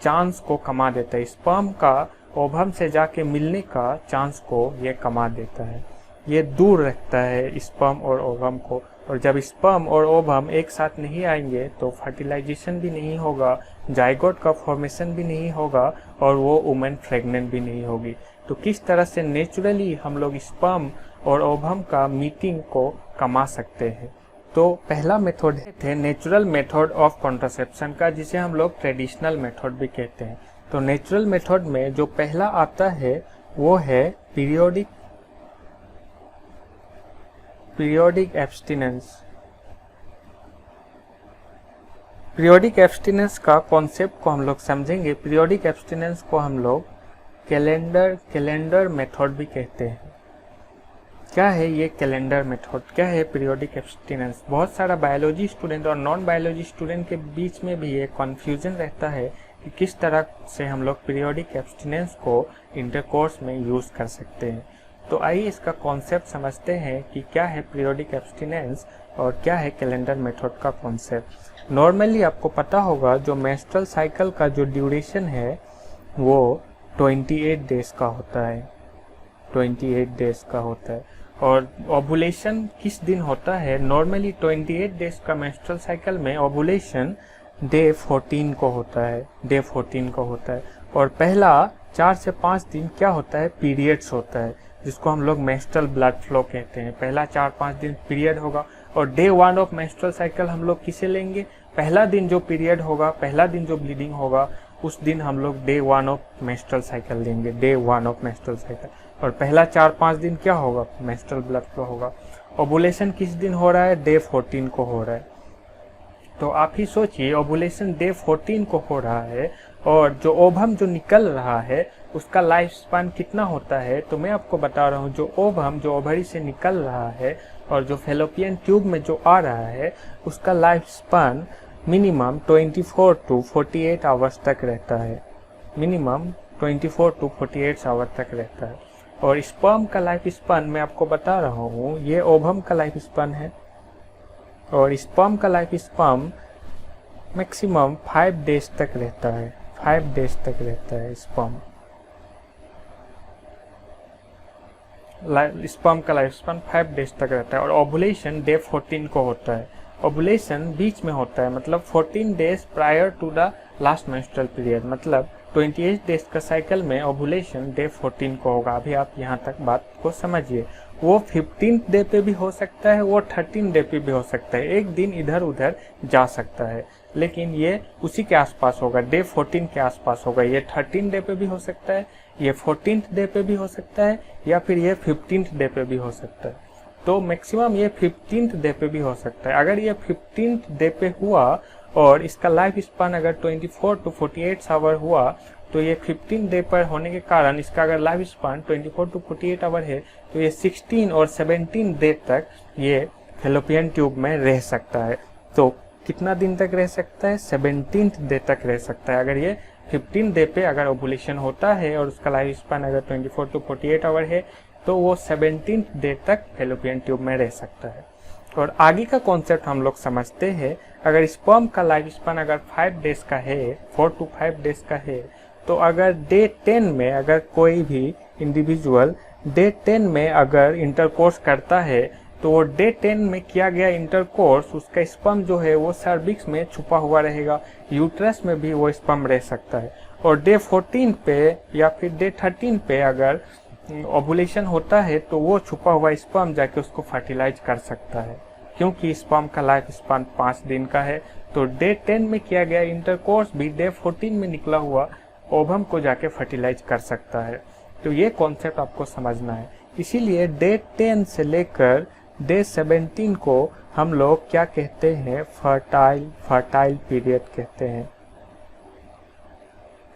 चांस को कमा देता है, स्पर्म का ओवम से जाके मिलने का चांस को ये कमा देता है। ये दूर रखता है स्पर्म और ओवम को, और जब स्पर्म और ओवम एक साथ नहीं आएंगे तो फर्टिलाइजेशन भी नहीं होगा, जाइगोट का फॉर्मेशन भी नहीं होगा, और वो वुमेन प्रेग्नेंट भी नहीं होगी। तो किस तरह से नेचुरली हम लोग स्पर्म और ओवम का मीटिंग को कमा सकते हैं। तो पहला मेथड है नेचुरल मेथड ऑफ कॉन्ट्रासेप्शन का, जिसे हम लोग ट्रेडिशनल मेथड भी कहते हैं। तो नेचुरल मेथड में जो पहला आता है वो है पीरियोडिक एब्स्टिनेंस। पीरियोडिक एब्स्टिनेंस का कॉन्सेप्ट को हम लोग समझेंगे। पीरियोडिक एब्स्टिनेंस को हम लोग कैलेंडर मेथड भी कहते हैं। क्या है ये कैलेंडर मेथड, क्या है पीरियोडिक एब्स्टिनेंस? बहुत सारा बायोलॉजी स्टूडेंट और नॉन बायोलॉजी स्टूडेंट के बीच में भी ये कन्फ्यूजन रहता है कि किस तरह से हम लोग पीरियोडिक एब्स्टिनेंस को इंटरकोर्स में यूज़ कर सकते हैं। तो आइए इसका कॉन्सेप्ट समझते हैं कि क्या है पीरियोडिक एब्स्टिनेंस और क्या है कैलेंडर मेथड का कॉन्सेप्ट। नॉर्मली आपको पता होगा जो मेंस्ट्रुअल साइकिल का जो ड्यूरेशन है वो 28 डेज का होता है, 28 डेज का होता है। और ओवुलेशन किस दिन होता है? नॉर्मली 28 डेज का मेंस्ट्रुअल साइकिल में ओवुलेशन डे 14 को होता है, डे 14 को होता है। और पहला 4 से 5 दिन क्या होता है? पीरियड्स होता है, जिसको हम लोग मेंस्ट्रुअल ब्लड फ्लो कहते हैं। पहला 4-5 दिन पीरियड होगा और डे 1 ऑफ मेंस्ट्रुअल साइकिल हम लोग किसे लेंगे? पहला दिन जो पीरियड होगा, पहला दिन जो ब्लीडिंग होगा, उस दिन हम लोग डे 1 ऑफ मेंस्ट्रुअल साइकिल लेंगे, डे 1 ऑफ मेंस्ट्रुअल साइकिल। और पहला 4-5 दिन क्या होगा? मेंस्ट्रुअल ब्लड फ्लो होगा। ओवुलेशन किस दिन हो रहा है? डे 14 को हो रहा है। तो आप ही सोचिए, ओवुलेशन डे 14 को हो रहा है और जो ओवम जो निकल रहा है उसका लाइफ स्पान कितना होता है? तो मैं आपको बता रहा हूँ, जो ओवम जो ओवरी से निकल रहा है और जो फैलोपियन ट्यूब में जो आ रहा है उसका life span minimum 24 to 48 hours तक रहता है, मिनिमम 24 to 48 आवर तक रहता है। और स्पर्म का लाइफ स्पान मैं आपको बता रहा हूँ, ये ओवम का लाइफ स्पान है और स्पर्म का लाइफ स्पान मैक्सिमम 5 डेज तक रहता है, 5 डेज तक रहता है स्पर्म का लाइफ स्पान 5 डेज तक रहता है। और ओवुलेशन डे 14 को होता है। ओवुलेशन बीच में होता है, मतलब 14 days prior to the last menstrual period, मतलब 28 डेज का साइकिल में ओवुलेशन डे 14 को होगा। अभी आप यहाँ तक बात को समझिए। वो 15th डे पे भी हो सकता है, वो 13 डे पे भी हो सकता है, एक दिन इधर उधर जा सकता है, लेकिन ये उसी के आसपास होगा, डे 14 के आसपास होगा। ये 13 डे पे भी हो सकता है, ये 14th डे पे भी हो सकता है, या फिर ये 15th डे पे भी हो सकता है। तो मैक्सिमम ये 15th डे पे भी हो सकता है। अगर ये 15th डे पे हुआ और इसका लाइफ स्पान अगर 24 to 48 आवर हुआ, तो ये 15 डे पर होने के कारण इसका अगर लाइफ स्पान 24 to 48 आवर है तो ये 16 और 17 डे तक ये फैलोपियन ट्यूब में रह सकता है। तो कितना दिन तक रह सकता है? 17th डे तक रह सकता है। अगर ये 15 डे पे अगर ओवुलेशन होता है और उसका लाइफ स्पान अगर 24 to 48 आवर है तो वो 17th डे तक फैलोपियन ट्यूब में रह सकता है। और आगे का कॉन्सेप्ट हम लोग समझते हैं। अगर स्पर्म का लाइफ स्पान अगर 5 डेज का है, 4 to 5 डेज का है, तो अगर डे 10 में अगर कोई भी इंडिविजुअल डे 10 में अगर इंटरकोर्स करता है तो वो डे 10 में किया गया इंटरकोर्स, उसका स्पर्म जो है वो सर्विक्स में छुपा हुआ रहेगा, यूट्रस में भी वो स्पर्म रह सकता है। और डे 14 पे या फिर डे 13 पे अगर ओवुलेशन होता है तो वो छुपा हुआ स्पर्म जाके उसको फर्टिलाइज कर सकता है, क्योंकि स्पर्म का लाइफ स्पान 5 दिन का है। तो डे 10 में किया गया इंटरकोर्स भी डे 14 में निकला हुआ ओवम को जाके फर्टिलाइज कर सकता है। तो ये कॉन्सेप्ट आपको समझना है। इसीलिए डे 10 से लेकर डे 17 को हम लोग क्या कहते हैं? फर्टाइल पीरियड कहते हैं।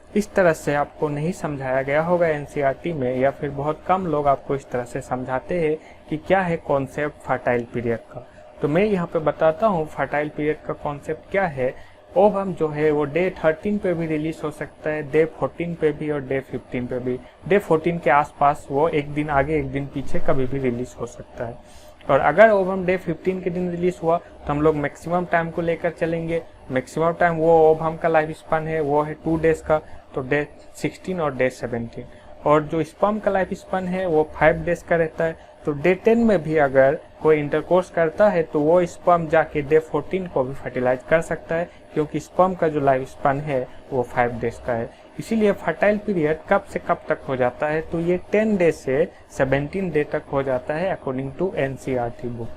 इस तरह से आपको नहीं समझाया गया होगा एनसीईआरटी में, या फिर बहुत कम लोग आपको इस तरह से समझाते हैं कि क्या है कॉन्सेप्ट फर्टाइल पीरियड का। तो मैं यहाँ पे बताता हूँ फर्टाइल पीरियड का कॉन्सेप्ट क्या है। ओवम जो है वो डे 13 पे भी रिलीज हो सकता है, डे 14 पे भी और डे 15 पे भी। डे 14 के आसपास वो एक दिन आगे एक दिन पीछे कभी भी रिलीज हो सकता है। और अगर ओवम डे 15 के दिन रिलीज हुआ तो हम लोग मैक्सिमम टाइम को लेकर चलेंगे। मैक्सिमम टाइम वो ओवम का लाइफ स्पान है वो है 2 डेज का, तो डे 16 और डे 17। और जो स्पर्म का लाइफ स्पान है वो 5 डेज का रहता है। तो डे 10 में भी अगर कोई इंटरकोर्स करता है तो वो स्पर्म जाके डे 14 को भी फर्टिलाइज कर सकता है, क्योंकि स्पर्म का जो लाइफ स्पान है वो 5 डेज का है। इसीलिए फर्टाइल पीरियड कब से कब तक हो जाता है? तो ये 10 डे से 17 डे तक हो जाता है अकॉर्डिंग टू एनसीईआरटी बुक।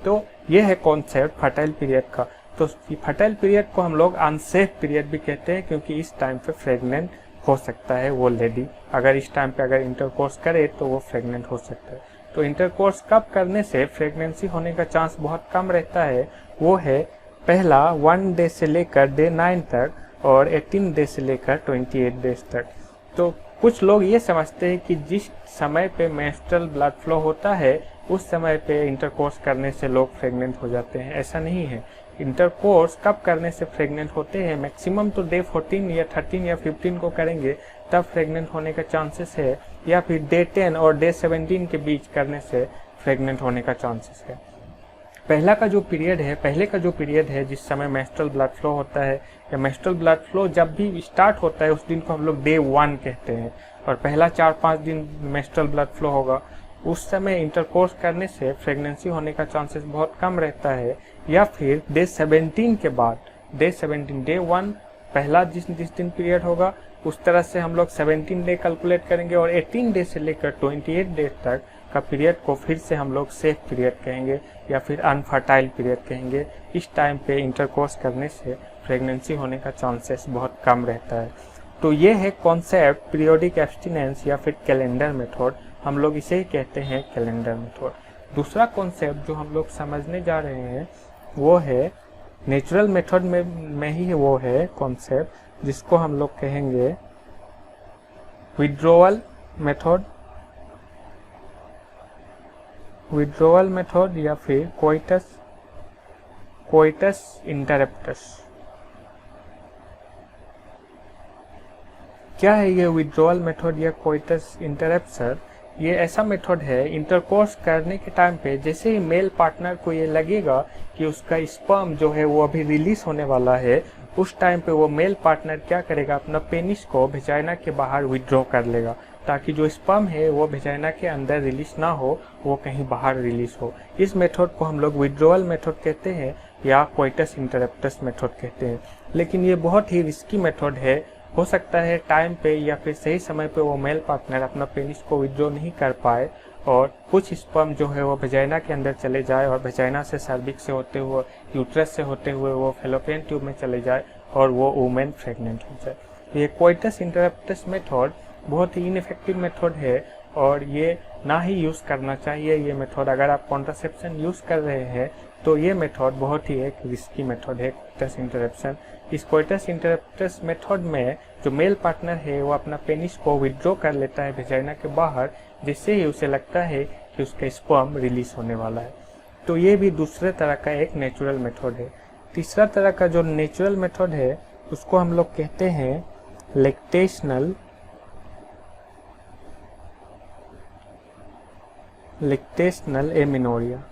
तो ये है कॉन्सेप्ट फर्टाइल पीरियड का। तो फर्टाइल पीरियड को हम लोग अनसेफ पीरियड भी कहते हैं, क्योंकि इस टाइम पे प्रेग्नेंट हो सकता है वो लेडी अगर इस टाइम पे अगर इंटरकोर्स करे तो वो प्रेग्नेंट हो सकता है। तो इंटरकोर्स कब करने से प्रेगनेंसी होने का चांस बहुत कम रहता है, वो है पहला 1 डे से लेकर डे 9 तक और 18 डे से लेकर 28 डेज तक। तो कुछ लोग ये समझते हैं कि जिस समय पे मेंस्ट्रुअल ब्लड फ्लो होता है उस समय पे इंटरकोर्स करने से लोग प्रेग्नेंट हो जाते हैं। ऐसा नहीं है। इंटरकोर्स कब करने से प्रेग्नेंट होते हैं, मैक्सिमम तो डे 14 या 13 या 15 को करेंगे तब प्रेग्नेंट होने का चांसेस है, या फिर डे 10 और डे 17 के बीच करने से प्रेग्नेंट होने का चांसेस है। पहले का जो पीरियड है जिस समय मेंस्ट्रुअल ब्लड फ्लो होता है या मेंस्ट्रुअल ब्लड फ्लो जब भी स्टार्ट होता है उस दिन को हम लोग डे 1 कहते हैं, और पहला 4-5 दिन मेंस्ट्रुअल ब्लड फ्लो होगा, उस समय इंटरकोर्स करने से प्रेगनेंसी होने का चांसेस बहुत कम रहता है। या फिर डे 17 के बाद डे 1 पहला जिस दिन पीरियड होगा उस तरह से हम लोग 17 डे कैलकुलेट करेंगे और 18 डे से लेकर 28 डेज तक का पीरियड को फिर से हम लोग सेफ पीरियड कहेंगे या फिर अनफर्टाइल पीरियड कहेंगे। इस टाइम पे इंटरकोर्स करने से प्रेगनेंसी होने का चांसेस बहुत कम रहता है। तो ये है कॉन्सेप्ट पीरियोडिक एब्स्टिनेंस या फिर कैलेंडर मेथड, हम लोग इसे ही कहते हैं कैलेंडर मेथड। दूसरा कॉन्सेप्ट जो हम लोग समझने जा रहे हैं वो है नेचुरल मेथड में ही वो है कॉन्सेप्ट जिसको हम लोग कहेंगे विड्रोवल मेथड या फिर कोइटस इंटरप्टस। क्या है ये विड्रोवल मेथड या कोइटस इंटरप्टर? ये ऐसा मेथड है इंटरकोर्स करने के टाइम पे जैसे ही मेल पार्टनर को ये लगेगा कि उसका स्पर्म जो है वो अभी रिलीज होने वाला है, उस टाइम पे वो मेल पार्टनर क्या करेगा, अपना पेनिस को वेजाइना के बाहर विड्रॉ कर लेगा ताकि जो स्पर्म है वो वेजाइना के अंदर रिलीज ना हो, वो कहीं बाहर रिलीज हो। इस मेथड को हम लोग विड्रोवल मेथड कहते हैं या कोइटस इंटरप्टस मेथड कहते हैं। लेकिन ये बहुत ही रिस्की मेथड है। हो सकता है टाइम पे या फिर सही समय पे वो मेल पार्टनर अपना पेनिस को विड्रॉ नहीं कर पाए और कुछ स्पर्म जो है वो वेजाइना के अंदर चले जाए और वेजाइना से सर्विक्स से होते हुए यूट्रस से होते हुए वो फेलोपियन ट्यूब में चले जाए और वो वुमेन प्रेग्नेंट हो जाए। ये कोइटस इंटरप्टस मेथड बहुत ही इनइफेक्टिव मेथड है और ये ना ही यूज़ करना चाहिए। ये मेथड अगर आप कॉन्ट्रासेप्शन यूज़ कर रहे हैं तो ये मेथड बहुत ही एक रिस्की मेथड है कोइटस इंटरप्शन। इस कोइटस इंटरप्टस मेथड में जो मेल पार्टनर है वो अपना पेनिस को विड्रॉ कर लेता है वेजाइना के बाहर, जिससे ही उसे लगता है कि उसका स्पर्म रिलीज होने वाला है। तो ये भी दूसरे तरह का एक नेचुरल मेथड है। तीसरा तरह का जो नेचुरल मेथड है उसको हम लोग कहते हैं लैक्टेशनल एमेनोरिया।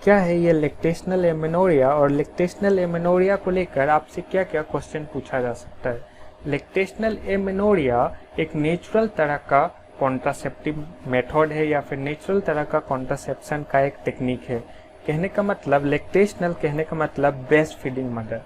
क्या है ये लैक्टेशनल एमेनोरिया और लैक्टेशनल एमेनोरिया को लेकर आपसे क्या क्या क्वेश्चन पूछा जा सकता है? लैक्टेशनल एमेनोरिया एक नेचुरल तरह का कॉन्ट्रासेप्टिव मेथड है या फिर नेचुरल तरह का कॉन्ट्रासेप्शन का एक टेक्निक है। कहने का मतलब लैक्टेशनल कहने का मतलब ब्रेस्ट फीडिंग मदर।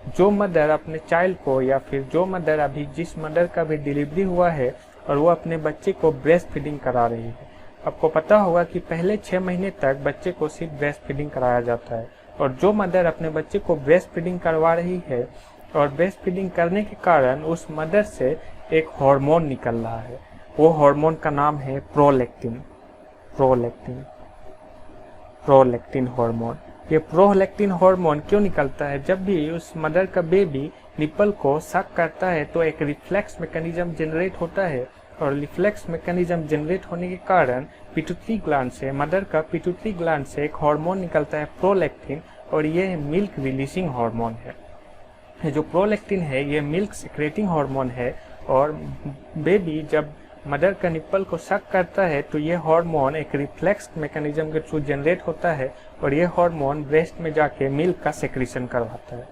जो मदर अपने चाइल्ड को या फिर जो मदर अभी जिस मदर का भी डिलीवरी हुआ है और वो अपने बच्चे को ब्रेस्ट फीडिंग करा रही है। आपको पता होगा कि पहले 6 महीने तक बच्चे को सिर्फ ब्रेस्ट फीडिंग कराया जाता है और जो मदर अपने बच्चे को ब्रेस्ट फीडिंग करवा रही है और ब्रेस्ट फीडिंग करने के कारण उस मदर से एक हार्मोन निकल रहा है, वो हार्मोन का नाम है प्रोलैक्टिन हार्मोन। ये प्रोलैक्टिन हार्मोन क्यों निकलता है? जब भी उस मदर का बेबी निप्पल को सक करता है तो एक रिफ्लेक्स मैकेनिज्म जनरेट होता है और रिफ्लेक्स मैकेनिज्म जनरेट होने के कारण पिट्यूटरी ग्लैंड से मदर का पिट्यूटरी ग्लैंड से एक हार्मोन निकलता है प्रोलैक्टिन, और ये मिल्क रिलीजिंग हार्मोन है। जो प्रोलैक्टिन है ये मिल्क सिक्रेटिंग हार्मोन है और बेबी जब मदर का निप्पल को सक करता है तो ये हार्मोन एक रिफ्लेक्स मैकेनिज्म के थ्रू जनरेट होता है और ये हार्मोन ब्रेस्ट में जाके मिल्क का सेक्रेशन करवाता है।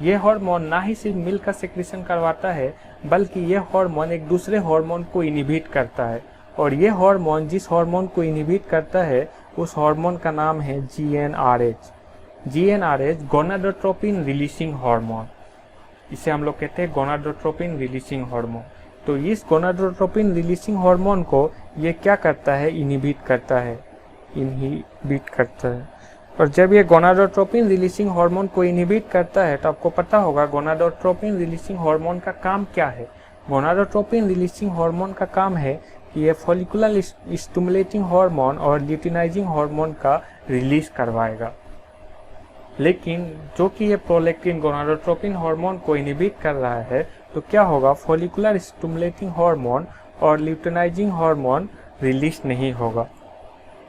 ये हार्मोन ना ही सिर्फ मिल्क का सेक्रेशन करवाता है बल्कि ये हार्मोन एक दूसरे हार्मोन को इनहिबिट करता है, और ये हार्मोन जिस हार्मोन को इनहिबिट करता है उस हार्मोन का नाम है GnRH गोनाडोट्रोपिन रिलीजिंग हार्मोन। इसे हम लोग कहते हैं गोनाडोट्रोपिन रिलीजिंग हार्मोन। तो इस गोनाडोट्रोपिन रिलीजिंग हार्मोन को ये क्या करता है, इनहिबिट करता है। और जब ये गोनाडोट्रोपिन रिलीजिंग हार्मोन को इनहिबिट करता है तो आपको पता होगा गोनाडोट्रोपिन रिलीजिंग हार्मोन का काम क्या है। गोनाडोट्रोपिन रिलीजिंग हार्मोन का काम है कि ये फॉलिकुलर स्टिमुलेटिंग हार्मोन और ल्यूटिनाइजिंग हार्मोन का रिलीज करवाएगा। लेकिन जो कि ये प्रोलैक्टिन गोनाडोट्रोपिन हार्मोन को इनहिबिट कर रहा है तो क्या होगा, फॉलिकुलर स्टिमुलेटिंग हार्मोन और ल्यूटिनाइजिंग हार्मोन रिलीज नहीं होगा।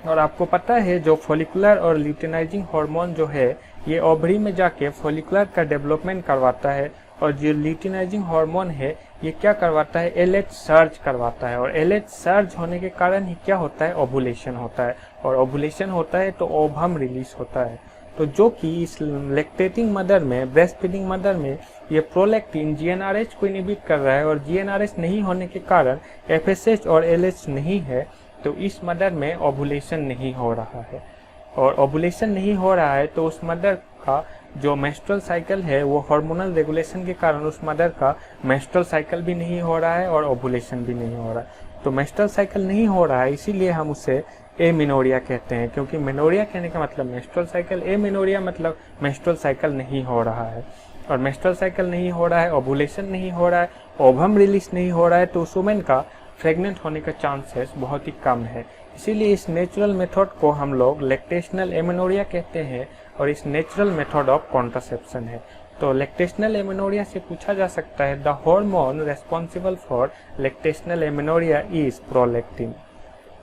और आपको पता है जो फॉलिकुलर और ल्यूटिनाइजिंग हार्मोन जो है ये ओवरी में जाके फॉलिकुलर का डेवलपमेंट करवाता है, और जो ल्यूटिनाइजिंग हार्मोन है ये क्या करवाता है, एलएच सर्ज करवाता है। और एलएच सर्ज होने के कारण ही क्या होता है, ओवुलेशन होता है, और ओवुलेशन होता है तो ओवम रिलीज होता है। तो जो कि इस लैक्टेटिंग मदर में, ब्रेस्ट फीडिंग मदर में ये प्रोलैक्टिन जीएनआरएच को इनहिबिट कर रहा है, और जीएनआरएच नहीं होने के कारण एफएसएच और एलएच नहीं है, तो इस मदर में ओवुलेशन नहीं हो रहा है। और ओवुलेशन नहीं हो रहा है तो उस मदर का जो मेंस्ट्रुअल साइकिल है वो हार्मोनल रेगुलेशन के कारण उस मदर का मेंस्ट्रुअल साइकिल भी नहीं हो रहा है और ओवुलेशन भी नहीं हो रहा है। तो मेंस्ट्रुअल साइकिल नहीं हो रहा है, इसीलिए हम उसे एमेनोरिया कहते हैं, क्योंकि मेनोरिया कहने का मतलब मेंस्ट्रुअल साइकिल, एमेनोरिया मतलब मेंस्ट्रुअल साइकिल नहीं हो रहा है। और मेंस्ट्रुअल साइकिल नहीं हो रहा है, ओवुलेशन नहीं हो रहा है, ओवम रिलीज नहीं हो रहा है, तो उस वुमेन का प्रेग्नेंट होने का चांसेस बहुत ही कम है। इसीलिए इस नेचुरल मेथड को हम लोग लैक्टेशनल एमेनोरिया कहते हैं, और इस नेचुरल मेथड ऑफ कॉन्ट्रासेप्शन है। तो लैक्टेशनल एमेनोरिया से पूछा जा सकता है, the hormone responsible for lactational amenorrhea is prolactin,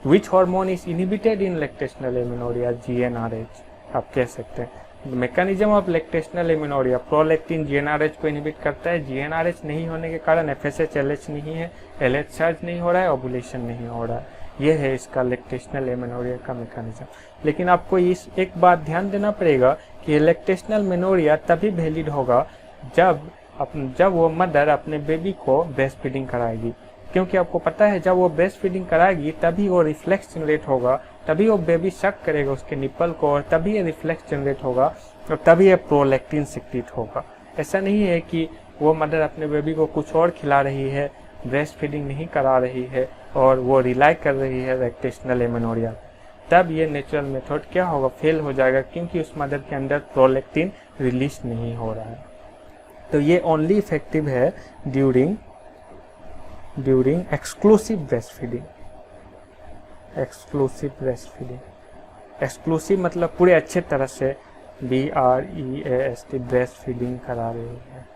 which hormone is inhibited in lactational amenorrhea, GnRH. आप कह सकते हैं mechanism of lactational amenorrhea, prolactin GnRH को इनहिबिट करता है, जीएनआरएच नहीं होने के कारण एफएसएच एलएच नहीं है, एलएच सर्ज नहीं हो रहा है, ओवुलेशन नहीं हो रहा है। ये है इसका लैक्टेशनल एमेनोरिया का मैकेनिज्म। लेकिन आपको इस एक बात ध्यान देना पड़ेगा कि लैक्टेशनल एमेनोरिया तभी वैलिड होगा जब वो मदर अपने बेबी को ब्रेस्ट फीडिंग कराएगी, क्योंकि आपको पता है जब वो ब्रेस्ट फीडिंग कराएगी तभी वो रिफ्लेक्स जनरेट होगा, तभी वो बेबी शक करेगा उसके निप्पल को, और तभी ये रिफ्लेक्स जनरेट होगा, और तभी ये प्रोलैक्टिन सिक्रीट होगा। ऐसा नहीं है कि वो मदर अपने बेबी को कुछ और खिला रही है, ब्रेस्ट फीडिंग नहीं करा रही है और वो रिलाई कर रही है लैक्टेशनल एमेनोरिया, तब ये नेचुरल मेथड क्या होगा, फेल हो जाएगा, क्योंकि उस मदर के अंदर प्रोलैक्टिन रिलीज नहीं हो रहा है। तो ये ओनली इफेक्टिव है during exclusive breast feeding. Exclusive breast feeding, exclusive मतलब पूरे अच्छे तरह से BREAST ब्रेस्ट फीडिंग करा रही है,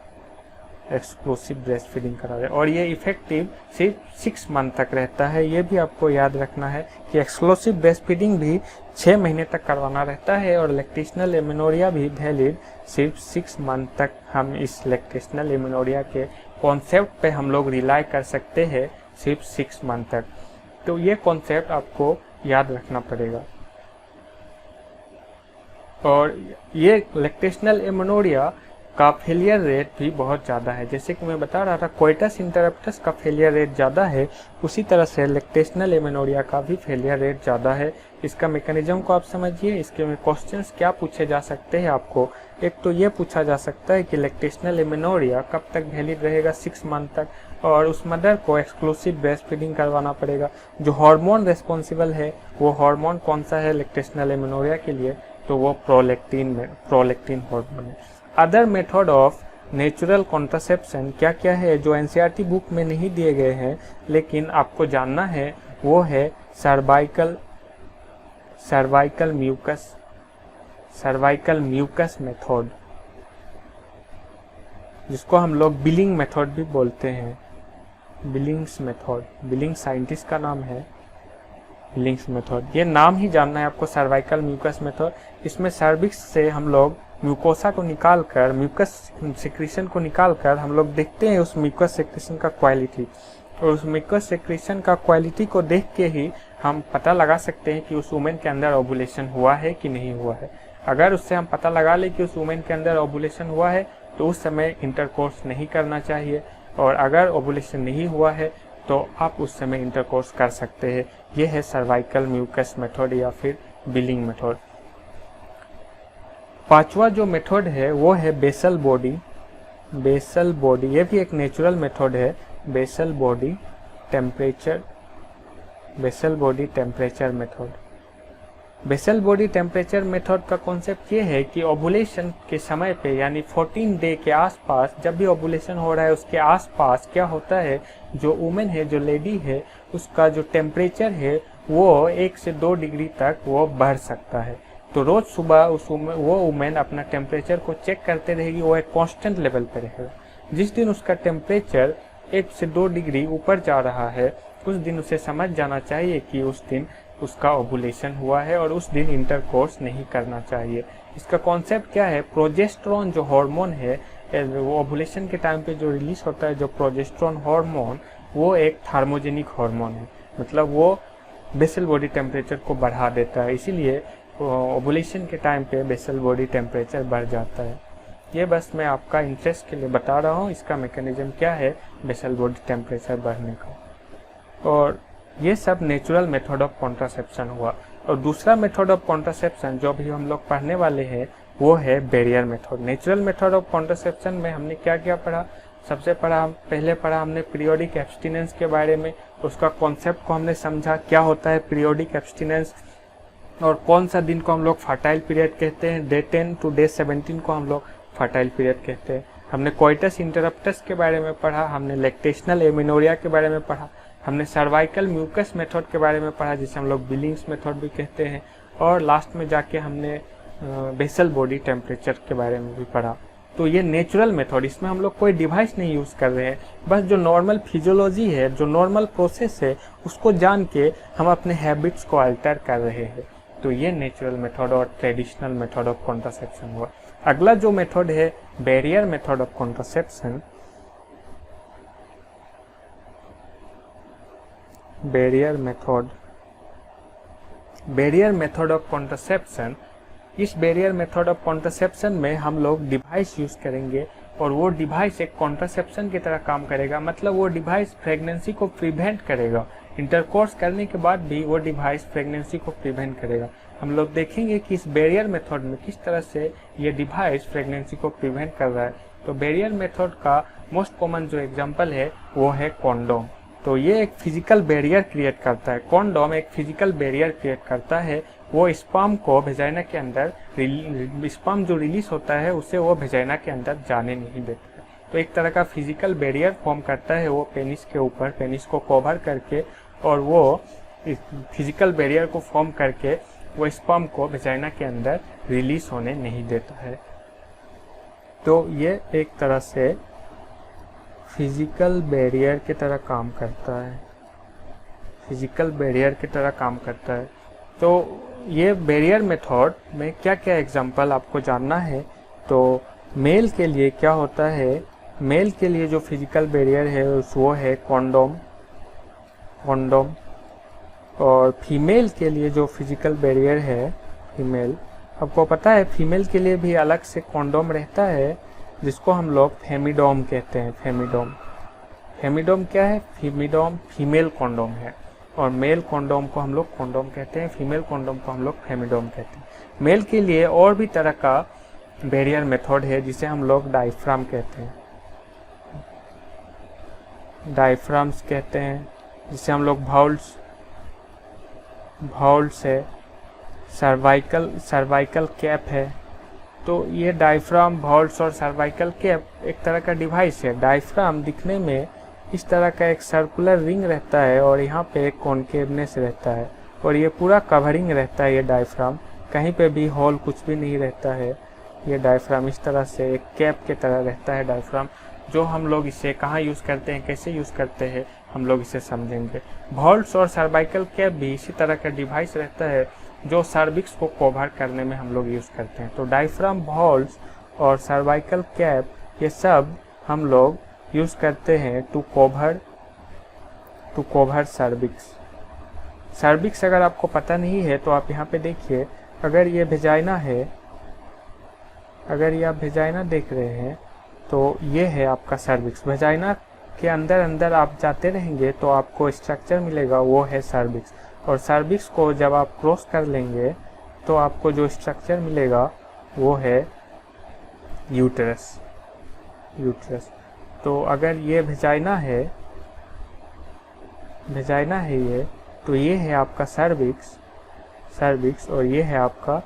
एक्सक्लूसिव ब्रेस्ट फीडिंग करा रहे हैं। और ये इफेक्टिव सिर्फ 6 मंथ तक रहता है। ये भी आपको याद रखना है कि एक्सक्लूसिव ब्रेस्ट फीडिंग भी 6 महीने तक करवाना रहता है, और लैक्टेशनल एमेनोरिया भी वैलिड सिर्फ 6 मंथ तक। हम इस लैक्टेशनल एमेनोरिया के कॉन्सेप्ट पे हम लोग रिलाई कर सकते हैं सिर्फ 6 मंथ तक। तो ये कॉन्सेप्ट आपको याद रखना पड़ेगा। और ये लैक्टेशनल एमेनोरिया का फेलियर रेट भी बहुत ज़्यादा है। जैसे कि मैं बता रहा था कोइटस इंटरप्टस का फेलियर रेट ज़्यादा है, उसी तरह से लैक्टेशनल एमेनोरिया का भी फेलियर रेट ज़्यादा है। इसका मैकेनिज्म को आप समझिए। इसके में क्वेश्चंस क्या पूछे जा सकते हैं आपको, एक तो ये पूछा जा सकता है कि लैक्टेशनल एमेनोरिया कब तक वैलिड रहेगा, 6 मंथ तक, और उस मदर को एक्सक्लूसिव ब्रेस्ट फीडिंग करवाना पड़ेगा। जो हार्मोन रेस्पॉन्सिबल है वो हार्मोन कौन सा है लैक्टेशनल एमेनोरिया के लिए, तो वो प्रोलैक्टिन हार्मोन है। Other method of natural contraception क्या क्या है जो एनसीईआरटी बुक में नहीं दिए गए हैं लेकिन आपको जानना है, वो है सर्वाइकल म्यूकस मेथड, जिसको हम लोग बिलिंग मेथड भी बोलते हैं। बिलिंग्स मेथड, बिलिंग साइंटिस्ट का नाम है बिलिंग्स मेथड। ये नाम ही जानना है आपको, सर्वाइकल म्यूकस मेथड। इसमें सर्विक्स से हम लोग म्यूकोसा को निकालकर, म्यूकस सेक्रेशन को निकालकर हम लोग देखते हैं उस म्यूकस सेक्रेशन का क्वालिटी, और उस म्यूकस सेक्रेशन का क्वालिटी को देख के ही हम पता लगा सकते हैं कि उस वुमेन के अंदर ओवुलेशन हुआ है कि नहीं हुआ है। अगर उससे हम पता लगा ले कि उस वुमेन के अंदर ओवुलेशन हुआ है तो उस समय इंटरकोर्स नहीं करना चाहिए, और अगर ओवुलेशन नहीं हुआ है तो आप उस समय इंटरकोर्स कर सकते हैं। यह है सर्वाइकल म्यूकस मेथड या फिर बिलिंग मेथड। पांचवा जो मेथड है वो है बेसल बॉडी। ये भी एक नेचुरल मेथड है। Basal body temperature method. Basal body temperature method का कॉन्सेप्ट ये है कि ओवुलेशन के समय पे यानी 14 डे के आसपास, जब भी ओवुलेशन हो रहा है उसके आसपास क्या होता है, जो वुमेन है, जो लेडी है, उसका जो टेम्परेचर है वो 1 से 2 डिग्री तक वो बढ़ सकता है। तो रोज सुबह वो वुमेन अपना टेम्परेचर को चेक करते रहेगी, वो एक कांस्टेंट लेवल पे रहेगा। जिस दिन उसका टेम्परेचर 1 से 2 डिग्री ऊपर जा रहा है उस दिन उसे समझ जाना चाहिए कि उस दिन उसका ओवुलेशन हुआ है और उस दिन इंटरकोर्स नहीं करना चाहिए। इसका कॉन्सेप्ट क्या है, प्रोजेस्टेरॉन जो हार्मोन है वो ओवुलेशन के टाइम पे जो रिलीज होता है, जो प्रोजेस्टेरॉन हार्मोन, वो एक थार्मोजेनिक हार्मोन है, मतलब वो बेसल बॉडी टेम्परेचर को बढ़ा देता है, इसीलिए ओवुलेशन के टाइम पे बेसल बॉडी टेम्परेचर बढ़ जाता है। ये बस मैं आपका इंटरेस्ट के लिए बता रहा हूँ, इसका मैकेनिज्म क्या है बेसल बॉडी टेम्परेचर बढ़ने का। और ये सब नेचुरल मेथड ऑफ कॉन्ट्रासेप्शन हुआ। और दूसरा मेथड ऑफ कॉन्ट्रासेप्शन जो भी हम लोग पढ़ने वाले हैं वो है barrier method. Natural method of contraception में हमने क्या क्या पढ़ा, पहले पढ़ा हमने पीरियोडिक एब्स्टिनेंस के बारे में, उसका कॉन्सेप्ट को हमने समझा, क्या होता है पीरियोडिक एब्स्टिनेंस और कौन सा दिन को हम लोग फर्टाइल पीरियड कहते हैं, डे 10 टू डे 17 को हम लोग फर्टाइल पीरियड कहते हैं। हमने कोइटस इंटरप्टस के बारे में पढ़ा, हमने लैक्टेशनल एमिनोरिया के बारे में पढ़ा, हमने सर्वाइकल म्यूकस मेथड के बारे में पढ़ा जिसे हम लोग बिलिंग्स मेथड भी कहते हैं, और लास्ट में जाके हमने बेसल बॉडी टेम्परेचर के बारे में भी पढ़ा। तो ये नेचुरल मेथड, इसमें हम लोग कोई डिवाइस नहीं यूज़ कर रहे हैं, बस जो नॉर्मल फिजियोलॉजी है, जो नॉर्मल प्रोसेस है, उसको जान के हम अपने हैबिट्स को अल्टर कर रहे हैं। तो ये नेचुरल मेथड और ट्रेडिशनल मेथड ऑफ कॉन्ट्रासेप्शन हुआ। अगला जो मेथड है barrier method of contraception, barrier method of contraception. इस बैरियर मेथड ऑफ कॉन्ट्रासेप्शन में हम लोग डिवाइस यूज करेंगे और वो डिवाइस एक कॉन्ट्रासेप्शन की तरह काम करेगा, मतलब वो डिवाइस प्रेगनेंसी को प्रिवेंट करेगा। इंटरकोर्स करने के बाद भी वो डिवाइस प्रेगनेंसी को प्रिवेंट करेगा। हम लोग देखेंगे कि इस बैरियर मेथड में किस तरह से ये डिवाइस प्रेगनेंसी को प्रिवेंट कर रहा है। तो बैरियर मेथड का मोस्ट कॉमन जो एग्जांपल है वो है कॉन्डोम। तो ये एक फिजिकल बैरियर क्रिएट करता है, कॉन्डोम एक फिजिकल बैरियर क्रिएट करता है। वो स्पर्म को वेजाइना के अंदर, स्पर्म जो रिलीज होता है उसे वो वेजाइना के अंदर जाने नहीं देता है। तो एक तरह का फिजिकल बैरियर फॉर्म करता है वो पेनिस के ऊपर, पेनिस को कवर करके, और वो फिजिकल बैरियर को फॉर्म करके वो स्पर्म को वेजाइना के अंदर रिलीज होने नहीं देता है। तो ये एक तरह से फिजिकल बैरियर की तरह काम करता है, फिजिकल बैरियर की तरह काम करता है। तो ये बैरियर मेथड में क्या क्या एग्जांपल आपको जानना है। तो मेल के लिए क्या होता है, मेल के लिए जो फिजिकल बैरियर है वो है कॉन्डोम, और फीमेल के लिए जो फिजिकल बैरियर है, फीमेल, आपको पता है फीमेल के लिए भी अलग से कॉन्डोम रहता है जिसको हम लोग फेमिडोम कहते हैं। फेमिडोम क्या है, फेमिडोम फीमेल कॉन्डोम है, और मेल कॉन्डोम को हम लोग कॉन्डोम कहते हैं, फीमेल कॉन्डोम को हम लोग फेमिडोम कहते हैं। मेल के लिए और भी तरह का बैरियर मेथड है जिसे हम लोग डायफ्राम कहते हैं, डायफ्राम्स कहते हैं, जिसे हम लोग भाउल्स है, सर्वाइकल कैप है। तो ये डायफ्राम, भाउल्स और सर्वाइकल कैप एक तरह का डिवाइस है। डायफ्राम दिखने में इस तरह का एक सर्कुलर रिंग रहता है और यहाँ पे एक कॉन्केवनेस रहता है, और ये पूरा कवरिंग रहता है ये डायफ्राम, कहीं पे भी होल कुछ भी नहीं रहता है। ये डायफ्राम इस तरह से एक कैप की तरह रहता है डायफ्राम, जो हम लोग इसे कहाँ यूज़ करते हैं, कैसे यूज़ करते हैं, हम लोग इसे समझेंगे। भाउल्स और सर्वाइकल कैप भी इसी तरह का डिवाइस रहता है जो सर्विक्स को कवर करने में हम लोग यूज़ करते हैं। तो डायफ्राम, भाउल्स और सर्वाइकल कैप ये सब हम लोग यूज़ करते हैं टू कवर सर्विक्स। अगर आपको पता नहीं है तो आप यहाँ पे देखिए, अगर ये वेजाइना है, अगर ये आप वेजाइना देख रहे हैं तो ये है आपका सर्विक्स। वेजाइना के अंदर आप जाते रहेंगे तो आपको स्ट्रक्चर मिलेगा, वो है सर्विक्स। और सर्विक्स को जब आप क्रॉस कर लेंगे तो आपको जो स्ट्रक्चर मिलेगा वो है यूटेरस। तो अगर ये वेजाइना है ये, तो ये है आपका सर्विक्स। सर्विक्स, और ये है आपका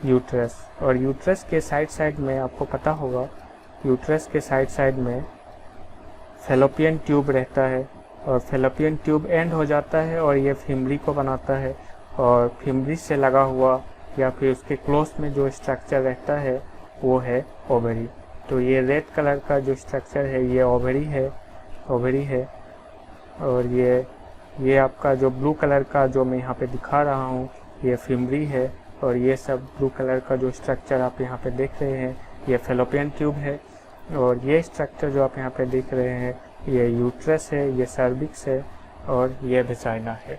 यूट्रस। और यूट्रस के साइड में आपको पता होगा, यूट्रस के साइड में फैलोपियन ट्यूब रहता है, और फैलोपियन ट्यूब एंड हो जाता है और ये फिमरी को बनाता है, और फिमरी से लगा हुआ या फिर उसके क्लोज में जो स्ट्रक्चर रहता है वो है ओवरी। तो ये रेड कलर का जो स्ट्रक्चर है ये ओवरी है, और ये आपका जो ब्लू कलर का जो मैं यहाँ पे दिखा रहा हूँ ये फिमरी है, और ये सब ब्लू कलर का जो स्ट्रक्चर आप यहाँ पे देख रहे हैं ये फैलोपियन ट्यूब है, और ये स्ट्रक्चर जो आप यहाँ पे देख रहे हैं ये यूट्रस है, ये सर्विक्स है, और ये वेजाइना है।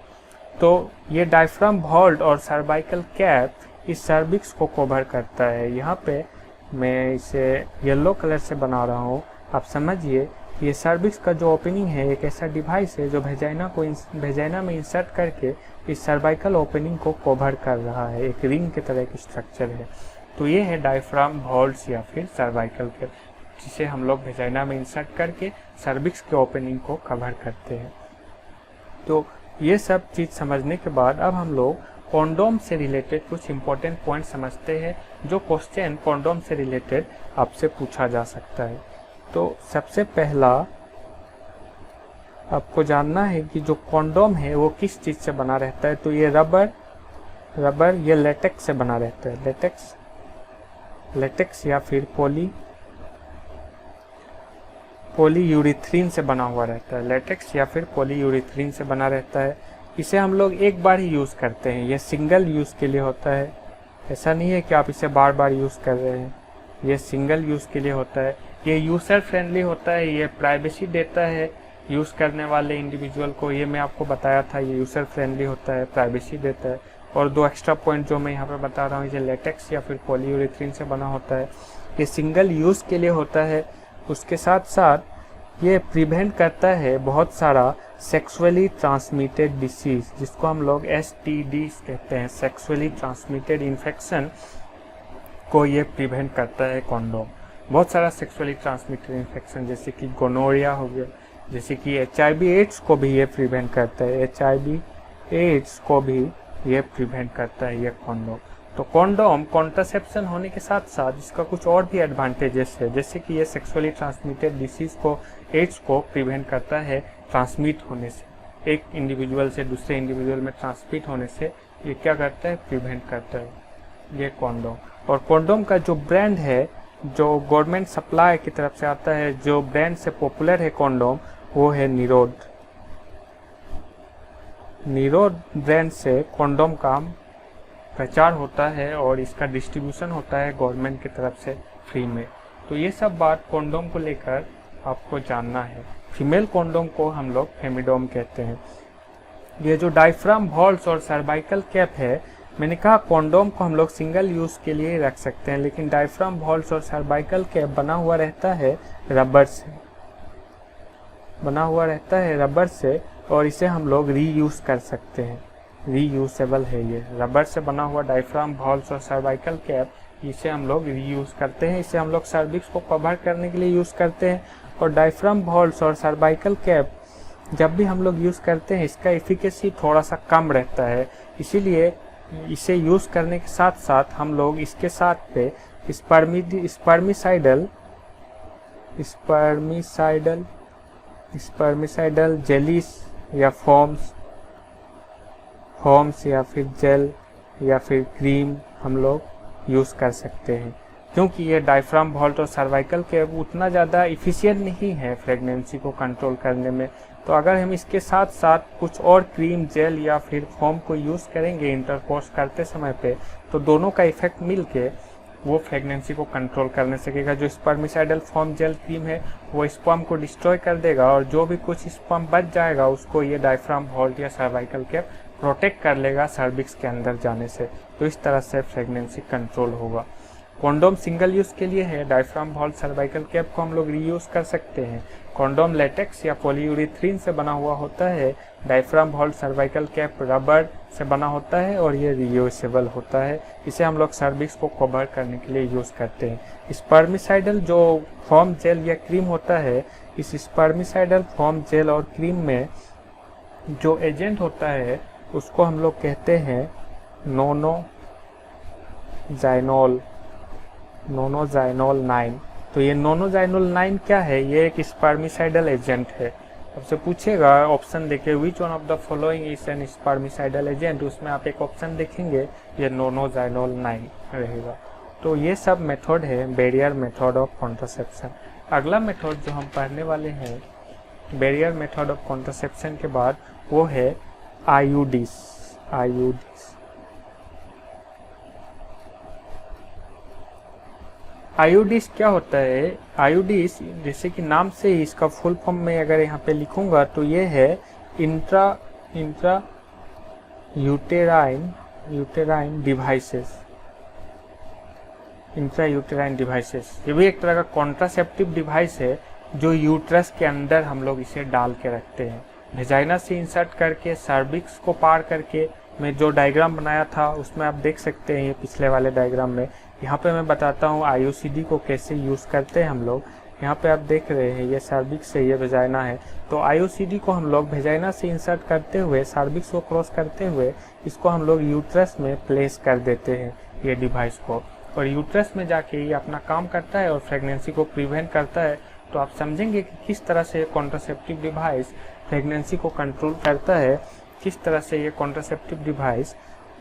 तो ये डायफ्राम वॉल्व और सर्वाइकल कैप इस सर्विक्स को कवर करता है। यहाँ पे मैं इसे येलो कलर से बना रहा हूँ, आप समझिए। ये सर्विक्स का जो ओपनिंग है एक ऐसा डिवाइस है जो वेजाइना में इंसर्ट करके इस सर्वाइकल ओपनिंग को कवर कर रहा है, एक रिंग की तरह की स्ट्रक्चर है। तो ये है डायफ्राम वॉल्व्स या फिर सर्वाइकल कैप, जिसे हम लोग वेजाइना में इंसर्ट करके सर्विक्स के ओपनिंग को कवर करते हैं। तो ये सब चीज़ समझने के बाद अब हम लोग कॉन्डोम से रिलेटेड कुछ इंपॉर्टेंट पॉइंट समझते हैं, जो क्वेश्चन कॉन्डोम से रिलेटेड आपसे पूछा जा सकता है। तो सबसे पहला आपको जानना है कि जो कॉन्डोम है वो किस चीज़ से बना रहता है। तो ये रबर ये लेटेक्स से बना रहता है, लेटेक्स या फिर पॉलीयूरेथ्रीन से बना हुआ रहता है, लेटेक्स या फिर पॉलीयूरेथ्रीन से बना रहता है। इसे हम लोग एक बार ही यूज़ करते हैं, ये सिंगल यूज़ के लिए होता है, ऐसा नहीं है कि आप इसे बार बार यूज़ कर रहे हैं, ये सिंगल यूज़ के लिए होता है। ये यूज़र फ्रेंडली होता है, ये प्राइवेसी देता है यूज़ करने वाले इंडिविजुअल को, ये मैं आपको बताया था, ये यूज़र फ्रेंडली होता है, प्राइवेसी देता है। और दो एक्स्ट्रा पॉइंट जो मैं यहाँ पर बता रहा हूँ, ये लेटेक्स या फिर पॉलीयूरेथ्रीन से बना होता है, ये सिंगल यूज़ के लिए होता है। उसके साथ साथ ये प्रिवेंट करता है बहुत सारा सेक्सुअली ट्रांसमिटेड डिसीज़, जिसको हम लोग STD कहते हैं, सेक्सुअली ट्रांसमिटेड इन्फेक्शन को ये प्रिवेंट करता है कॉन्डोम। बहुत सारा सेक्सुअली ट्रांसमिटेड इन्फेक्शन जैसे कि गोनोरिया हो गया, जैसे कि HIV एड्स को भी ये प्रिवेंट करता है, HIV एड्स को भी ये प्रिवेंट करता है ये कॉन्डोम। तो कॉन्डोम कॉन्ट्रासेप्शन होने के साथ साथ इसका कुछ और भी एडवांटेजेस है, जैसे कि ये सेक्सुअली ट्रांसमिटेड डिसीज़ को, एड्स को प्रिवेंट करता है ट्रांसमिट होने से, एक इंडिविजुअल से दूसरे इंडिविजुअल में ट्रांसमिट होने से ये क्या करता है, प्रिवेंट करता है ये कॉन्डोम। और कॉन्डोम का जो ब्रांड है, जो गवर्नमेंट सप्लाई की तरफ से आता है, जो ब्रांड से पॉपुलर है कॉन्डोम, वो है नीरोड ब्रांड से कॉन्डोम का प्रचार होता है और इसका डिस्ट्रीब्यूशन होता है गवर्नमेंट की तरफ से फ्री में। तो ये सब बात कॉन्डोम को लेकर आपको जानना है। फीमेल कॉन्डोम को हम लोग फेमिडोम कहते हैं। ये जो डायफ्राम वॉल्व्स और सर्वाइकल कैप है, मैंने कहा कॉन्डोम को हम लोग सिंगल यूज़ के लिए रख सकते हैं, लेकिन डायफ्राम वॉल्व्स और सर्वाइकल कैप बना हुआ रहता है रबर से, और इसे हम लोग रीयूज़ कर सकते हैं, रीयूसेबल है। ये रबर से बना हुआ डायफ्राम वॉल्व्स और सर्वाइकल कैप, इसे हम लोग रीयूज़ करते हैं, इसे हम लोग सर्विक्स को कवर करने के लिए यूज़ करते हैं। और डायफ्राम वॉल्व्स और सर्वाइकल कैप जब भी हम लोग यूज़ करते हैं इसका एफिकेसी थोड़ा सा कम रहता है, इसीलिए इसे यूज़ करने के साथ साथ हम लोग इसके साथ पे स्पर्मिसाइडल जेलीस या फॉर्म्स या फिर जेल या फिर क्रीम हम लोग यूज़ कर सकते हैं, क्योंकि ये डायफ्राम वॉल्व और सर्वाइकल कैप उतना ज़्यादा इफ़िशियंट नहीं है प्रेगनेंसी को कंट्रोल करने में। तो अगर हम इसके साथ साथ कुछ और क्रीम, जेल या फिर फॉर्म को यूज़ करेंगे इंटरकोर्स करते समय पे, तो दोनों का इफेक्ट मिल के वो प्रेगनेंसी को कंट्रोल करने सकेगा। जो स्पर्मिसाइडल फॉर्म, जेल, क्रीम है वो स्पर्म को डिस्ट्रॉय कर देगा, और जो भी कुछ स्पर्म बच जाएगा उसको ये डायफ्राम वॉल्व या सर्वाइकल कैप प्रोटेक्ट कर लेगा सर्विक्स के अंदर जाने से। तो इस तरह से प्रेगनेंसी कंट्रोल होगा। कॉन्डोम सिंगल यूज़ के लिए है, डायफ्राम वॉल्व सर्वाइकल कैप को हम लोग रीयूज़ कर सकते हैं। कॉन्डोम लेटेक्स या पॉलीयूरेथ्रीन से बना हुआ होता है, diaphragm valve cervical cap rubber से बना होता है और ये रीयूसेबल होता है। इसे हम लोग सर्विक्स को कवर करने के लिए यूज़ करते हैं। स्पर्मिसाइडल जो फॉर्म, जेल या क्रीम होता है, इस स्पर्मिसाइडल फॉर्म, जेल और क्रीम में जो एजेंट होता है उसको हम लोग कहते हैं नोनोजाइनोल 9। तो ये नोनोजाइनोल 9 क्या है? ये एक स्पर्मिसाइडल एजेंट है। आपसे पूछेगा ऑप्शन देखे which one of the following is an spermicidal agent, उसमें आप एक ऑप्शन देखेंगे ये नोनोजाइनोल 9 रहेगा। तो ये सब मेथड है बैरियर मेथड ऑफ कॉन्ट्रासेप्शन। अगला मेथड जो हम पढ़ने वाले हैं बैरियर मेथड ऑफ कॉन्ट्रासेप्शन के बाद वो है आईयूडीज। आईयूडीज क्या होता है? आईयूडीज जैसे कि नाम से ही इसका फुल फॉर्म में अगर यहाँ पे लिखूंगा तो ये है इंट्रा यूटेराइन डिवाइसेस। ये भी एक तरह का कॉन्ट्रासेप्टिव डिवाइस है जो यूट्रस के अंदर हम लोग इसे डाल के रखते हैं। वेजाइना से इंसर्ट करके सर्विक्स को पार करके मैं जो डायग्राम बनाया था उसमें आप देख सकते हैं, ये पिछले वाले डायग्राम में। यहाँ पे मैं बताता हूँ आईयूसीडी को कैसे यूज़ करते हैं हम लोग। यहाँ पे आप देख रहे हैं ये सर्विक्स है, ये वेजाइना है। तो आईयूसीडी को हम लोग वेजाइना से इंसर्ट करते हुए सर्विक्स को क्रॉस करते हुए इसको हम लोग यूट्रस में प्लेस कर देते हैं ये डिवाइस को, और यूट्रस में जाके ये अपना काम करता है और प्रेगनेंसी को प्रिवेंट करता है। तो आप समझेंगे कि किस तरह से कॉन्ट्रासेप्टिव डिवाइस प्रेगनेंसी को कंट्रोल करता है, किस तरह से ये कॉन्ट्रासेप्टिव डिवाइस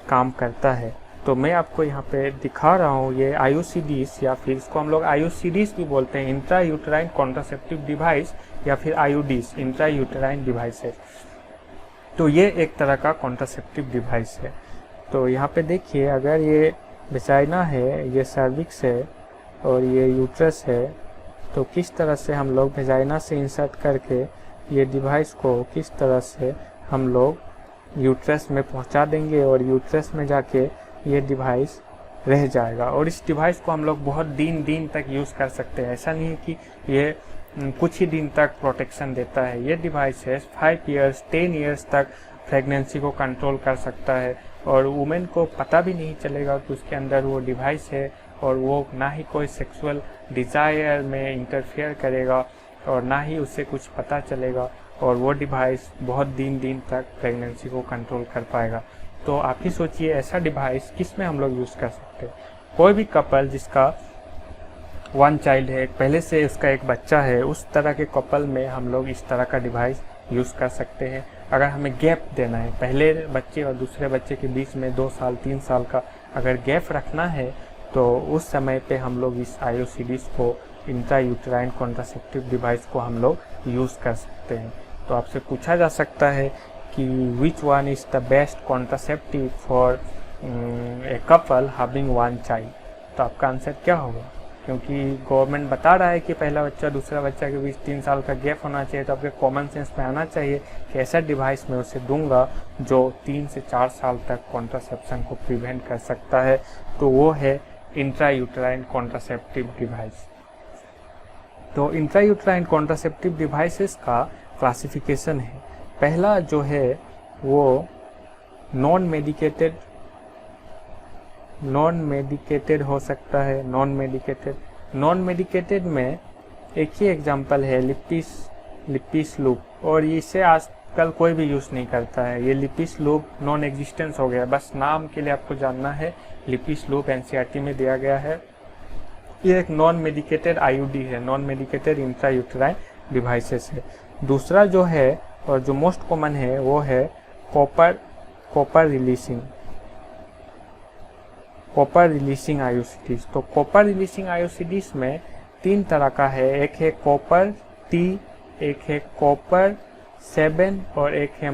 काम करता है। तो मैं आपको यहाँ पे दिखा रहा हूँ ये आईयूसीडीज, या फिर इसको हम लोग आईयूसीडीज भी बोलते हैं, इंट्रा यूटेराइन कॉन्ट्रासेप्टिव डिवाइस, या फिर आईयूडीज इंट्रा यूटेराइन डिवाइसेस। तो ये एक तरह का कॉन्ट्रासेप्टिव डिवाइस है। तो यहाँ पे देखिए अगर ये वेजाइना है, ये सर्विक्स है और ये यूट्रस है, तो किस तरह से हम लोग वेजाइना से इंसर्ट करके ये डिवाइस को किस तरह से हम लोग यूट्रस में पहुंचा देंगे और यूट्रस में जाके ये डिवाइस रह जाएगा। और इस डिवाइस को हम लोग बहुत दिन तक यूज़ कर सकते हैं। ऐसा नहीं है कि ये कुछ ही दिन तक प्रोटेक्शन देता है। ये डिवाइस है 5 ईयर्स 10 ईयर्स तक प्रेगनेंसी को कंट्रोल कर सकता है, और वुमेन को पता भी नहीं चलेगा कि उसके अंदर वो डिवाइस है, और वो ना ही कोई सेक्सुअल डिज़ायर में इंटरफेयर करेगा और ना ही उससे कुछ पता चलेगा, और वो डिवाइस बहुत दिन तक प्रेगनेंसी को कंट्रोल कर पाएगा। तो आप ही सोचिए ऐसा डिवाइस किस में हम लोग यूज़ कर सकते हैं। कोई भी कपल जिसका 1 चाइल्ड है, पहले से उसका एक बच्चा है, उस तरह के कपल में हम लोग इस तरह का डिवाइस यूज़ कर सकते हैं। अगर हमें गैप देना है, पहले बच्चे और दूसरे बच्चे के बीच में 2 साल 3 साल का अगर गैप रखना है, तो उस समय पे हम लोग इस आईयूसीडीज को इंट्रा यूटेराइन कॉन्ट्रासेप्टिव डिवाइस को हम लोग यूज़ कर सकते हैं। तो आपसे पूछा जा सकता है कि which one is the best contraceptive for a couple having 1 child. तो आपका आंसर क्या होगा? क्योंकि गवर्नमेंट बता रहा है कि पहला बच्चा दूसरा बच्चा के बीच 3 साल का गैप होना चाहिए, तो आपके कॉमन सेंस में आना चाहिए कि ऐसा डिवाइस मैं उसे दूंगा जो 3 से 4 साल तक कॉन्ट्रासेप्शन को प्रिवेंट कर सकता है। तो वो है इंट्रा यूटेराइन कॉन्ट्रासेप्टिव डिवाइस। तो इंट्रा यूटेराइन कॉन्ट्रासेप्टिव डिवाइसेस का क्लासिफिकेशन है। पहला जो है वो नॉन मेडिकेटेड हो सकता है। नॉन मेडिकेटेड में एक ही एग्जांपल है लिपिस लूप, और इसे आजकल कोई भी यूज़ नहीं करता है। ये लिपिस लूप नॉन एग्जिस्टेंस हो गया, बस नाम के लिए आपको जानना है। लिपिस लूप एनसीईआरटी में दिया गया है। ये एक नॉन मेडिकेटेड आईयूडी है, non medicated intra uterine devices है। दूसरा जो है और जो मोस्ट कॉमन है वो है कॉपर रिलीसिंग आईयूसीडीज। तो कॉपर रिलीसिंग आईयूसीडीज में 3 तरह का है, एक है कॉपर टी, एक है कॉपर 7 और एक है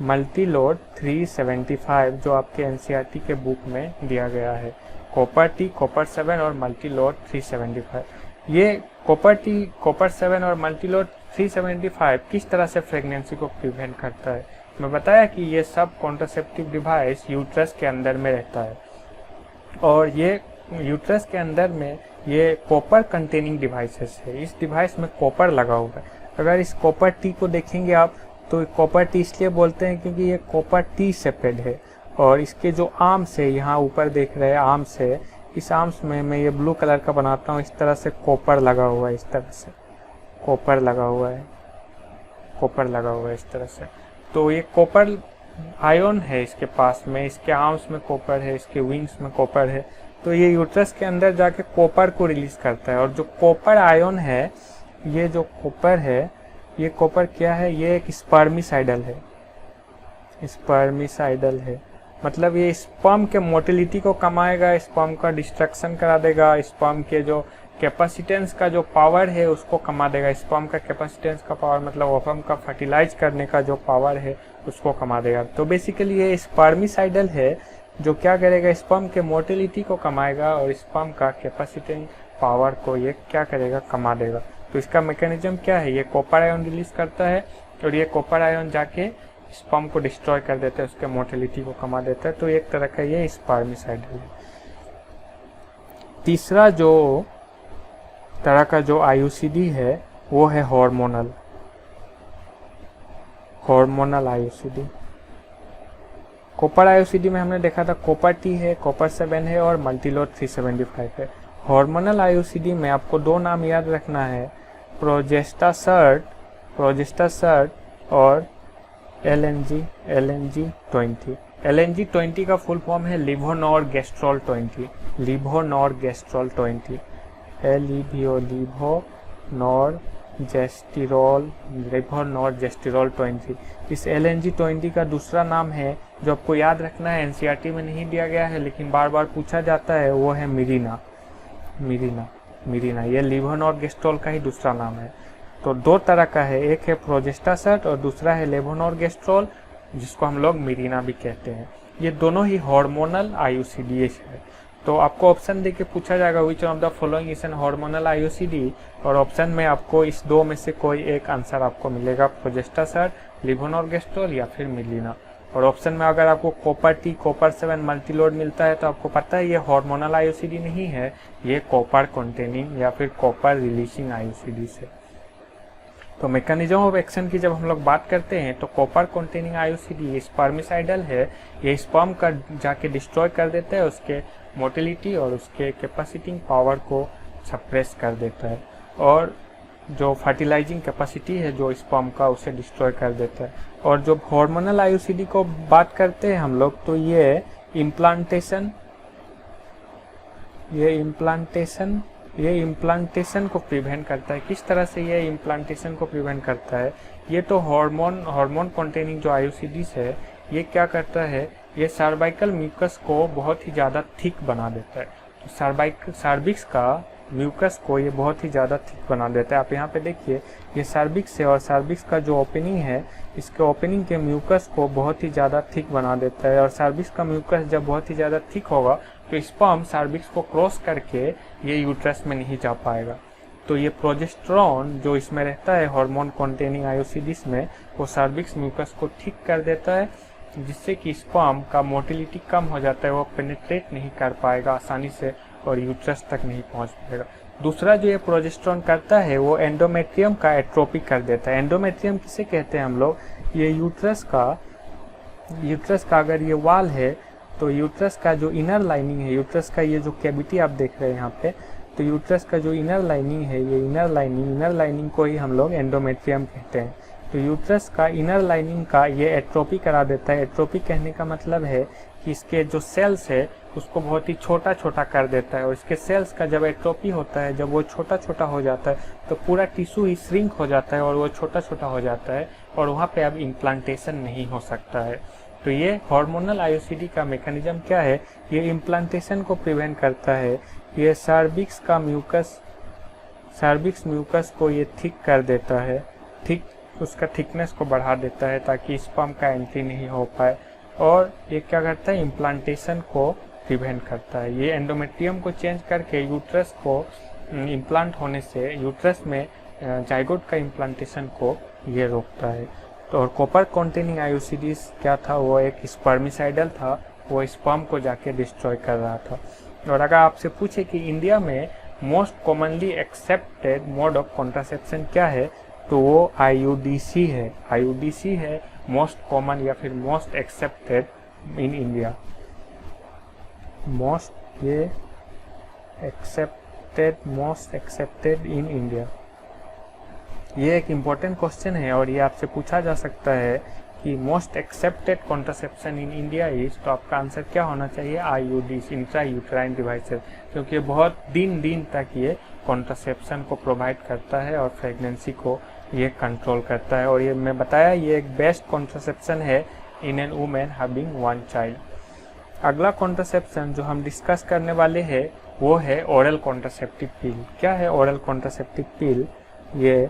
मल्टीलोड 375 जो आपके एनसीईआरटी के बुक में दिया गया है। कॉपर टी, कॉपर 7 और मल्टीलोड 375। ये कॉपर 7 और मल्टीलोड 375 किस तरह से प्रेगनेंसी को प्रिवेंट करता है? मैं बताया कि ये सब कॉन्ट्रासेप्टिव डिवाइस यूट्रस के अंदर में रहता है, और ये यूट्रस के अंदर में ये कॉपर कंटेनिंग डिवाइसेस है। इस डिवाइस में कॉपर लगा हुआ है। अगर इस कॉपर टी को देखेंगे आप, तो कॉपर टी इसलिए बोलते हैं क्योंकि ये कॉपर टी सेपेड है, और इसके जो आर्म्स है, यहाँ ऊपर देख रहे हैं आर्म्स है, इस आर्म्स में मैं ये ब्लू कलर का बनाता हूँ, इस तरह से कॉपर लगा हुआ है, इस तरह से कॉपर लगा हुआ है इस तरह से। तो ये कॉपर आयन है इसके पास में, इसके आर्म्स में कॉपर है, इसके विंग्स में कॉपर है, तो ये यूट्रस के अंदर जाके कॉपर को रिलीज करता है। और जो कॉपर आयन है, ये जो कॉपर है, ये कॉपर क्या है, ये एक स्पर्मिसाइडल है। स्पर्मिसाइडल है मतलब ये स्पर्म के मोटिलिटी को कमाएगा, स्पर्म का डिस्ट्रक्शन करा देगा, स्पर्म के जो कैपेसिटेंस का जो पावर है उसको कमा देगा। स्पर्म का कैपेसिटेंस का पावर मतलब ओवम का फर्टिलाइज करने का जो पावर है उसको कमा देगा। तो बेसिकली ये स्पर्मिसाइडल है जो क्या करेगा, स्पर्म के मोटिलिटी को कमाएगा और स्पर्म का कैपेसिटिंग पावर को ये क्या करेगा, कमा देगा। तो इसका मैकेनिज्म क्या है, ये कॉपर आयन रिलीज करता है और ये कॉपर आयन जाके स्पर्म को डिस्ट्रॉय कर देता है, उसके मोटिलिटी को कमा देता है। तो एक तरह का ये स्पर्मिसाइडल है। तीसरा जो तरह का जो आईयूसीडी है वो है हार्मोनल आईयूसीडी। कॉपर आईयूसीडी में हमने देखा था कॉपर टी है, कॉपर 7 है और मल्टीलोड 375 है। हार्मोनल आईयूसीडी में आपको दो नाम याद रखना है, प्रोजेस्टासर्ट और LNG 20। LNG 20 का फुल फॉर्म है लिवोनॉर्गेस्ट्रॉल 20। लिवोनॉर्गेस्ट्रॉल 20 लिवोनॉर्गेस्टेरॉल 20। इस LNG 20 का दूसरा नाम है जो आपको याद रखना है, NCERT में नहीं दिया गया है लेकिन बार बार पूछा जाता है, वो है मिरीना। ये लिवोनॉर्गेस्ट्रॉल का ही दूसरा नाम है। तो दो तरह का है, एक है प्रोजेस्टासर्ट और दूसरा है लेवोनॉर्गेस्ट्रॉल जिसको हम लोग मिरीना भी कहते हैं। ये दोनों ही हार्मोनल आईयूसीडीएस है। तो आपको ऑप्शन दे के पूछा जाएगा which of the following is an hormonal IUCD, और ऑप्शन में आपको इस दो में से कोई एक आंसर आपको मिलेगा, प्रोजेस्टासर्ट, लिवोनॉर्गेस्ट्रॉल या फिर मिरीना। और ऑप्शन में अगर आपको कॉपर टी, कॉपर 7 मल्टीलोड मिलता है तो आपको पता है ये हार्मोनल आईयूसीडी नहीं है, ये कॉपर कंटेनिंग या फिर कॉपर रिलीजिंग आईयूसीडी है। तो मैकेनिज्म ऑफ एक्शन की जब हम लोग बात करते हैं तो कॉपर कंटेनिंग आईयूसीडी स्पर्मिसाइडल है, ये स्पर्म का जाके डिस्ट्रॉय कर देता है, उसके मोटिलिटी और उसके कैपेसिटिंग पावर को सप्रेस कर देता है, और जो फर्टिलाइजिंग कैपेसिटी है जो स्पर्म का उसे डिस्ट्रॉय कर देता है। और जो हार्मोनल आईयूसीडी को बात करते हैं हम लोग तो ये इम्प्लांटेशन को प्रिवेंट करता है। किस तरह से ये इम्प्लांटेशन को प्रिवेंट करता है, ये तो हार्मोन कंटेनिंग जो आईयूसीडीज है ये क्या करता है, ये सर्वाइकल म्यूकस को बहुत ही ज़्यादा थिक बना देता है। तो सर्विक्स का म्यूकस को ये बहुत ही ज़्यादा थिक बना देता है। आप यहाँ पे देखिए, ये सर्विक्स है और सर्विक्स का जो ओपनिंग है, इसके ओपनिंग के म्यूकस को बहुत ही ज़्यादा थिक बना देता है। और सर्विक्स का म्यूकस जब बहुत ही ज़्यादा थिक होगा तो स्पर्म सर्विक्स को क्रॉस करके ये यूट्रस में नहीं जा पाएगा। तो ये प्रोजेस्टेरॉन जो इसमें रहता है हार्मोन कंटेनिंग आईयूसीडीज में, वो सर्विक्स म्यूकस को ठीक कर देता है, जिससे कि स्पर्म का मोटिलिटी कम हो जाता है, वो पेनिट्रेट नहीं कर पाएगा आसानी से और यूट्रस तक नहीं पहुंच पाएगा। दूसरा जो ये प्रोजेस्टेरॉन करता है वो एंडोमेट्रियम का एट्रोपी कर देता है। एंडोमेट्रियम किसे कहते हैं हम लोग, ये यूट्रस का अगर ये वाल है तो यूट्रस का जो इनर लाइनिंग है, यूट्रस का ये जो कैविटी आप देख रहे हैं यहाँ पे, तो यूट्रस का जो इनर लाइनिंग है, ये इनर लाइनिंग को ही हम लोग एंडोमेट्रियम कहते हैं। तो यूट्रस का इनर लाइनिंग का ये एट्रोपी करा देता है। एट्रोपी कहने का मतलब है कि इसके जो सेल्स है उसको बहुत ही छोटा छोटा कर देता है, और इसके सेल्स का जब एट्रोपी होता है, जब वो छोटा छोटा हो जाता है तो पूरा टिश्यू ही श्रिंक हो जाता है और वो छोटा छोटा हो जाता है और वहाँ पे अब इम्प्लांटेशन नहीं हो सकता है। तो ये हार्मोनल आईयूसीडी का मैकेनिज्म क्या है, ये इम्प्लांटेशन को प्रिवेंट करता है। ये सर्विक्स म्यूकस को ये थिक कर देता है, उसका थिकनेस को बढ़ा देता है ताकि स्पर्म का एंट्री नहीं हो पाए, और ये क्या करता है, इम्प्लांटेशन को प्रिवेंट करता है। ये एंडोमेट्रियम को चेंज करके यूट्रस को इम्प्लांट होने से, यूट्रस में जाइगोट का इम्प्लांटेशन को ये रोकता है। तो और कॉपर कंटेनिंग आईयूसीडीज क्या था, वो एक स्पर्मिसाइडल था, वो स्पर्म को जाके डिस्ट्रॉय कर रहा था। और अगर आपसे पूछे कि इंडिया में most commonly accepted mode of contraception क्या है, तो वो IUDC है मोस्ट कॉमन या फिर most accepted in India. Most accepted in India, ये एक इम्पोर्टेंट क्वेश्चन है और ये आपसे पूछा जा सकता है कि most accepted contraception in India is, तो आपका आंसर क्या होना चाहिए? IUDs, इंट्रा यूट्राइन डिवाइसेस, क्योंकि बहुत दिन तक ये कॉन्ट्रासेप्शन को प्रोवाइड करता है और प्रेगनेंसी को ये कंट्रोल करता है। और ये मैं बताया ये एक बेस्ट कॉन्ट्रासेप्शन है in an women having one child. अगला कॉन्ट्रासेप्शन जो हम डिस्कस करने वाले हैं वो है ओरल कॉन्ट्रासेप्टिव पिल। क्या है ओरल कॉन्ट्रासेप्टिव पिल? ये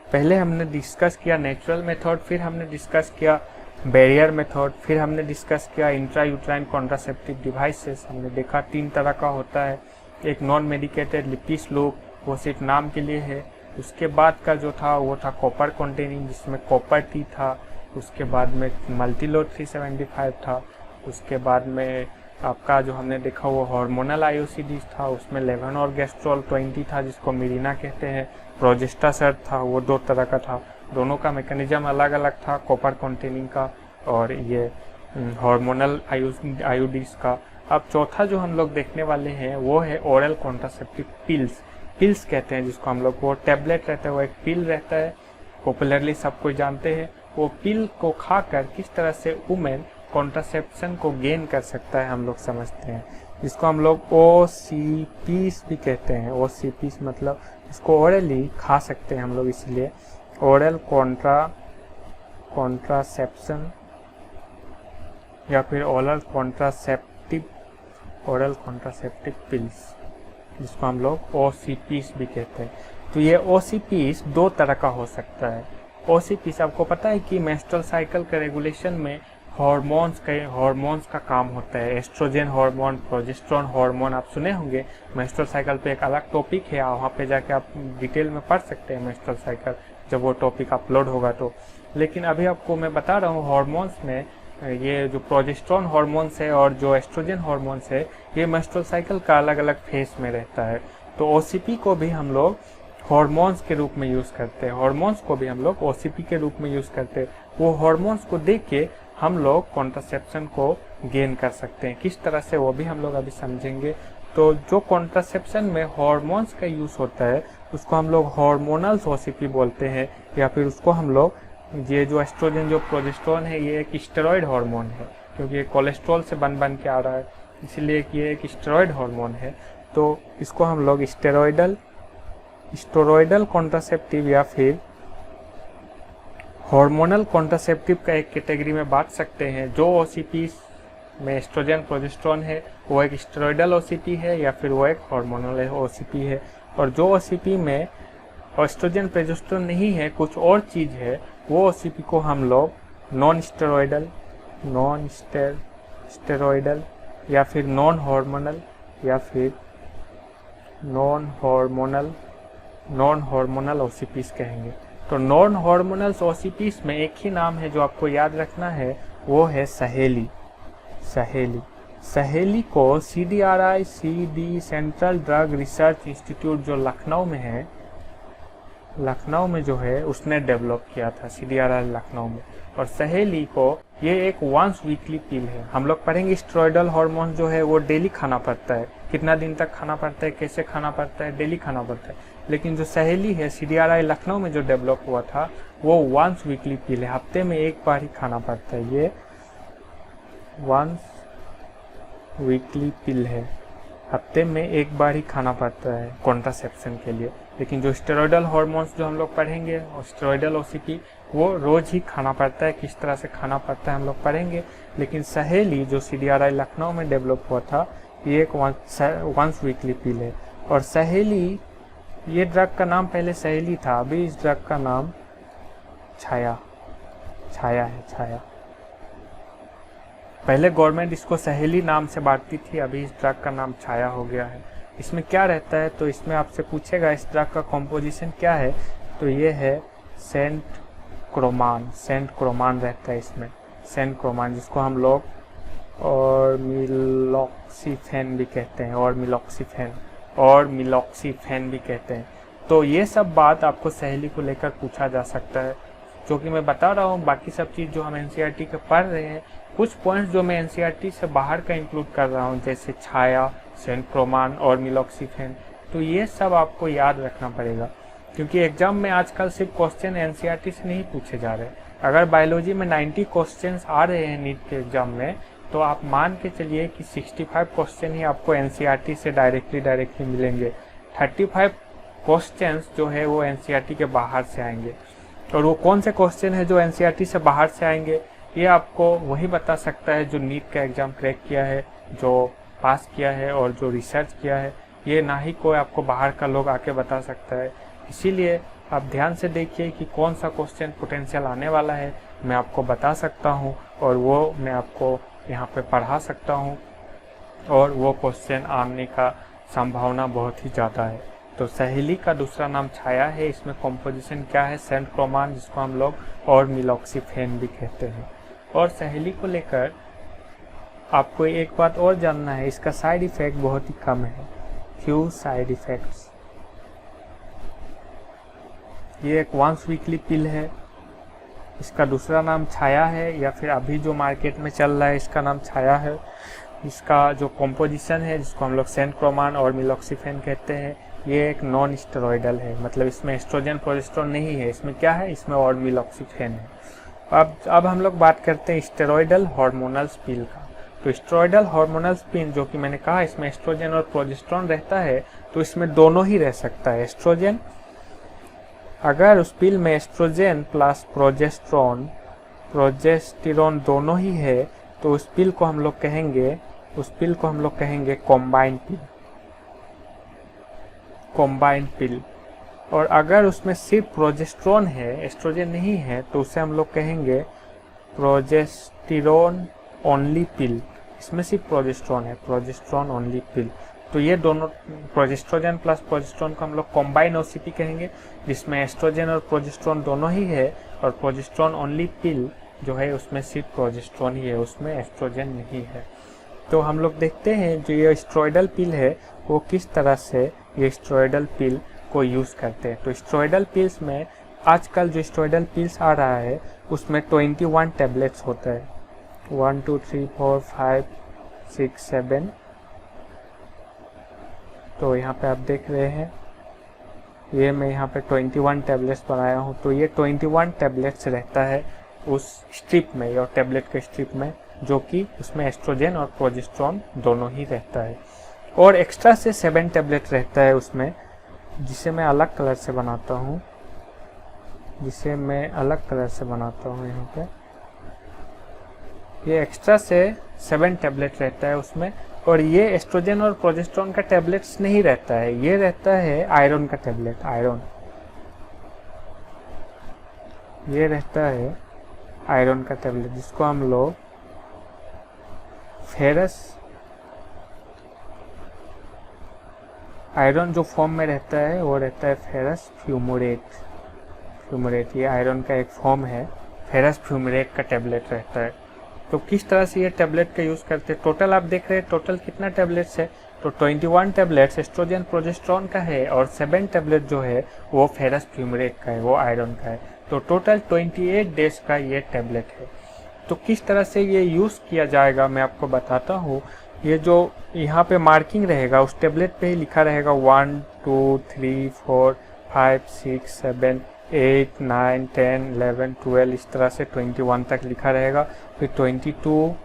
पहले हमने डिस्कस किया नेचुरल मेथड, फिर हमने डिस्कस किया बैरियर मेथड, फिर हमने डिस्कस किया इंट्रा यूट्राइन कॉन्ट्रासेप्टिव डिवाइसेस। हमने देखा 3 तरह का होता है, एक नॉन मेडिकेटेड लिपिस लूप, वो सिर्फ नाम के लिए है। उसके बाद का जो था वो था कॉपर कंटेनिंग, जिसमें कॉपर टी था। उसके बाद में मल्टीलोड 375 था। उसके बाद में आपका जो हमने देखा वो हार्मोनल IOCDs था, उसमें लेवन और गेस्ट्रोल 20 था, जिसको मिरीना कहते हैं। प्रोजेस्टासर्ट था, वो 2 तरह का था, दोनों का मैकेनिज्म अलग अलग था, कॉपर कंटेनिंग का और ये हार्मोनल IUDs का। अब चौथा जो हम लोग देखने वाले हैं वो है ओरल कॉन्ट्रासेप्टिव पिल्स। पिल्स कहते हैं जिसको हम लोग, वो टैबलेट रहता है, वो एक पिल रहता है, पॉपुलरली सब कोई जानते हैं। वो पिल को खाकर किस तरह से वुमेन कॉन्ट्रासेप्शन को गेन कर सकता है हम लोग समझते हैं, जिसको हम लोग OCPs भी कहते हैं। OCPs मतलब इसको ओरली खा सकते हैं हम लोग, इसलिए ओरल कॉन्ट्रासेप्शन या फिर ओरल कॉन्ट्रासेप्टिव पिल्स, जिसको हम लोग OCPs भी कहते हैं। तो ये OCPs 2 तरह का हो सकता है। OCPs आपको पता है कि मेंस्ट्रुअल साइकिल के रेगुलेशन में हार्मोन्स का काम होता है। एस्ट्रोजन हार्मोन, प्रोजेस्टेरोन हार्मोन आप सुने होंगे। मेंस्ट्रुअल साइकिल पे एक अलग टॉपिक है, वहाँ पे जाके आप डिटेल में पढ़ सकते हैं मेंस्ट्रुअल साइकिल, जब वो टॉपिक अपलोड होगा तो। लेकिन अभी आपको मैं बता रहा हूँ हार्मोन्स में ये जो प्रोजेस्टेरोन हार्मोन्स है और जो एस्ट्रोजन हार्मोन्स है, ये मेंस्ट्रुअल साइकिल का अलग अलग फेज में रहता है। तो OCP को भी हम लोग हार्मोन्स के रूप में यूज़ करते हैं, हार्मोन्स को भी हम लोग OCP के रूप में यूज़ करते हैं। वो हार्मोन्स को देख के हम लोग कॉन्ट्रासेप्शन को गेन कर सकते हैं। किस तरह से वो भी हम लोग अभी समझेंगे। तो जो कॉन्ट्रासेप्शन में हार्मोन्स का यूज़ होता है उसको हम लोग हार्मोनल OCP बोलते हैं, या फिर उसको हम लोग ये जो एस्ट्रोजन जो प्रोजेस्टेरोन है ये एक स्टेरॉइड हार्मोन है, क्योंकि ये कोलेस्ट्रॉल से बन के आ रहा है, इसलिए ये एक स्टेरॉइड हार्मोन है। तो इसको हम लोग स्टेरॉइडल कॉन्ट्रासेप्टिव या फिर हार्मोनल कॉन्ट्रासेप्टिव का एक कैटेगरी में बांट सकते हैं। जो OCP में एस्ट्रोजन प्रोजेस्टेरोन है वो एक स्टेरॉइडल OCP है या फिर वो एक हार्मोनल OCP है। और जो OCP में एस्ट्रोजन प्रोजेस्टेरोन नहीं है, कुछ और चीज़ है, वो OCP को हम लोग नॉन स्टेरॉइडल या फिर नॉन हार्मोनल OCPs कहेंगे। तो नॉन हार्मोनल OCPs में एक ही नाम है जो आपको याद रखना है, वो है सहेली। सहेली को CDRI central drug research institute जो लखनऊ में है, लखनऊ में जो है उसने डेवलप किया था, CDRI लखनऊ में। और सहेली को ये एक वंस वीकली पिल है। हम लोग पढ़ेंगे स्टेरॉइडल हार्मोन जो है वो डेली खाना पड़ता है, कितना दिन तक खाना पड़ता है, कैसे खाना पड़ता है, डेली खाना पड़ता है। लेकिन जो सहेली है CDRI लखनऊ में जो डेवलप हुआ था वो वंस वीकली पिल है, हफ्ते में एक बार ही खाना पड़ता है। ये वंस वीकली पिल है, हफ्ते में एक बार ही खाना पड़ता है कॉन्ट्रासेप्शन के लिए। लेकिन जो स्टेरॉइडल हार्मोन्स जो हम लोग पढ़ेंगे और स्टेरॉइडल OCP वो रोज ही खाना पड़ता है, किस तरह से खाना पड़ता है हम लोग पढ़ेंगे। लेकिन सहेली जो CDRI लखनऊ में डेवलप हुआ था ये एक वंस वीकली पिल है। और सहेली, ये ड्रग का नाम पहले सहेली था, अभी इस ड्रग का नाम छाया है। पहले गवर्नमेंट इसको सहेली नाम से बांटती थी, अभी इस ड्रग का नाम छाया हो गया है। इसमें क्या रहता है, तो इसमें आपसे पूछेगा इस ड्रग का कॉम्पोजिशन क्या है, तो ये है सेंट क्रोमान रहता है इसमें, सेंट क्रोमान, जिसको हम लोग और मिलॉक्सीफेन भी कहते हैं, और मिलॉक्सीफेन भी कहते हैं। तो ये सब बात आपको सहेली को लेकर पूछा जा सकता है, जो कि मैं बता रहा हूँ। बाकी सब चीज़ जो हम NCERT के पढ़ रहे हैं, कुछ पॉइंट्स जो मैं NCERT से बाहर का इंक्लूड कर रहा हूँ, जैसे छाया, सेंट क्रोमान और मिलॉक्सीफेन, तो ये सब आपको याद रखना पड़ेगा, क्योंकि एग्जाम में आजकल सिर्फ क्वेश्चन NCERT से नहीं पूछे जा रहे, अगर बायोलॉजी में 90 क्वेश्चंस आ रहे हैं नीट के एग्जाम में, तो आप मान के चलिए कि 65 क्वेश्चन ही आपको एनसीईआरटी से डायरेक्टली मिलेंगे। 35 क्वेश्चंस जो है वो एनसीईआरटी के बाहर से आएंगे। और वो कौन से क्वेश्चन है जो एनसीईआरटी से बाहर से आएंगे, ये आपको वही बता सकता है जो नीट का एग्ज़ाम क्रैक किया है, जो पास किया है और जो रिसर्च किया है। ये ना ही कोई आपको बाहर का लोग आके बता सकता है। इसीलिए आप ध्यान से देखिए कि कौन सा क्वेश्चन पोटेंशियल आने वाला है, मैं आपको बता सकता हूँ और वो मैं आपको यहाँ पे पढ़ा सकता हूँ, और वो क्वेश्चन आने का संभावना बहुत ही ज़्यादा है। तो सहेली का दूसरा नाम छाया है। इसमें कॉम्पोजिशन क्या है? सेंट्रोमान, जिसको हम लोग और मिलॉक्सीफेन भी कहते हैं। और सहेली को लेकर आपको एक बात और जानना है, इसका साइड इफ़ेक्ट बहुत ही कम है। Few side effects. ये एक वंस वीकली पिल है। इसका दूसरा नाम छाया है, या फिर अभी जो मार्केट में चल रहा है इसका नाम छाया है। इसका जो कॉम्पोजिशन है, जिसको हम लोग सेंट्रोमान और मिलॉक्सीफेन कहते हैं, ये एक नॉन स्टेरॉयडल है। मतलब इसमें एस्ट्रोजन प्रोजेस्टेरोन नहीं है। इसमें क्या है? इसमें और मिलॉक्सीफेन है। अब हम लोग बात करते हैं स्टेरॉयडल हार्मोनल पिल का। तो स्टेरॉयडल हार्मोनल पिल, जो कि मैंने कहा इसमें एस्ट्रोजन और प्रोजेस्टेरोन रहता है, तो इसमें दोनों ही रह सकता है। एस्ट्रोजन, अगर उस पिल में एस्ट्रोजन प्लस प्रोजेस्टेरोन दोनों ही है, तो उस पिल को हम लोग कहेंगे कॉम्बाइंड पिल। और अगर उसमें सिर्फ प्रोजेस्टेरोन है, एस्ट्रोजन नहीं है, तो उसे हम लोग कहेंगे प्रोजेस्टेरोन ओनली पिल। इसमें सिर्फ प्रोजेस्टेरोन है, प्रोजेस्टेरोन ओनली पिल। तो ये दोनों प्रोजेस्ट्रोजन प्लस प्रोजेस्टेरोन को हम लोग कॉम्बाइन ओसीपी कहेंगे, जिसमें एस्ट्रोजन और प्रोजेस्टेरोन दोनों ही है। और प्रोजेस्टेरोन ओनली पिल जो है उसमें सिर्फ प्रोजेस्टेरोन ही है, उसमें एस्ट्रोजन नहीं है। तो हम लोग देखते हैं जो ये स्टेरॉयडल पिल है वो किस तरह से ये स्टेरॉयडल पिल को यूज़ करते हैं। तो स्टेरॉयडल पिल्स में आजकल जो स्टेरॉयडल पिल्स आ रहा है उसमें 21 टैबलेट्स होता है। 1 2 3 4 5 6 7। तो यहाँ पे आप देख रहे हैं, ये मैं यहाँ पे 21 टैबलेट्स बनाया हूँ। तो ये 21 टैबलेट्स रहता है उस स्ट्रिप में, और टैबलेट के स्ट्रिप में, जो कि उसमें एस्ट्रोजन और प्रोजेस्टेरोन दोनों ही रहता है। और एक्स्ट्रा से 7 टैबलेट रहता है उसमें, जिसे मैं अलग कलर से बनाता हूँ, यहाँ पे ये एक्स्ट्रा से 7 टैबलेट रहता है उसमें। और ये एस्ट्रोजन और प्रोजेस्टेरोन का टैबलेट्स नहीं रहता है, ये रहता है आयरन का टैबलेट। ये रहता है आयरन का टैबलेट, जिसको हम लोग फेरस आयरन जो फॉर्म में रहता है वो रहता है फेरस फ्यूमरेट। ये आयरन का एक फॉर्म है, फेरस फ्यूमरेट का टैबलेट रहता है। तो किस तरह से ये टैबलेट का यूज़ करते हैं? टोटल आप देख रहे हैं टोटल कितना टैबलेट्स है? तो 21 टैबलेट्स एस्ट्रोजन प्रोजेस्टेरोन का है, और 7 टैबलेट जो है वो फेरस फ्यूमरेट का है, वो आयरन का है। तो टोटल 28 डेज का ये टैबलेट है। तो किस तरह से ये यूज़ किया जाएगा मैं आपको बताता हूँ। ये जो यहाँ पे मार्किंग रहेगा उस टैबलेट पे ही लिखा रहेगा 1 2 3 4 5 6 7 8 9 10 11 12, इस तरह से 21 तक लिखा रहेगा। फिर 22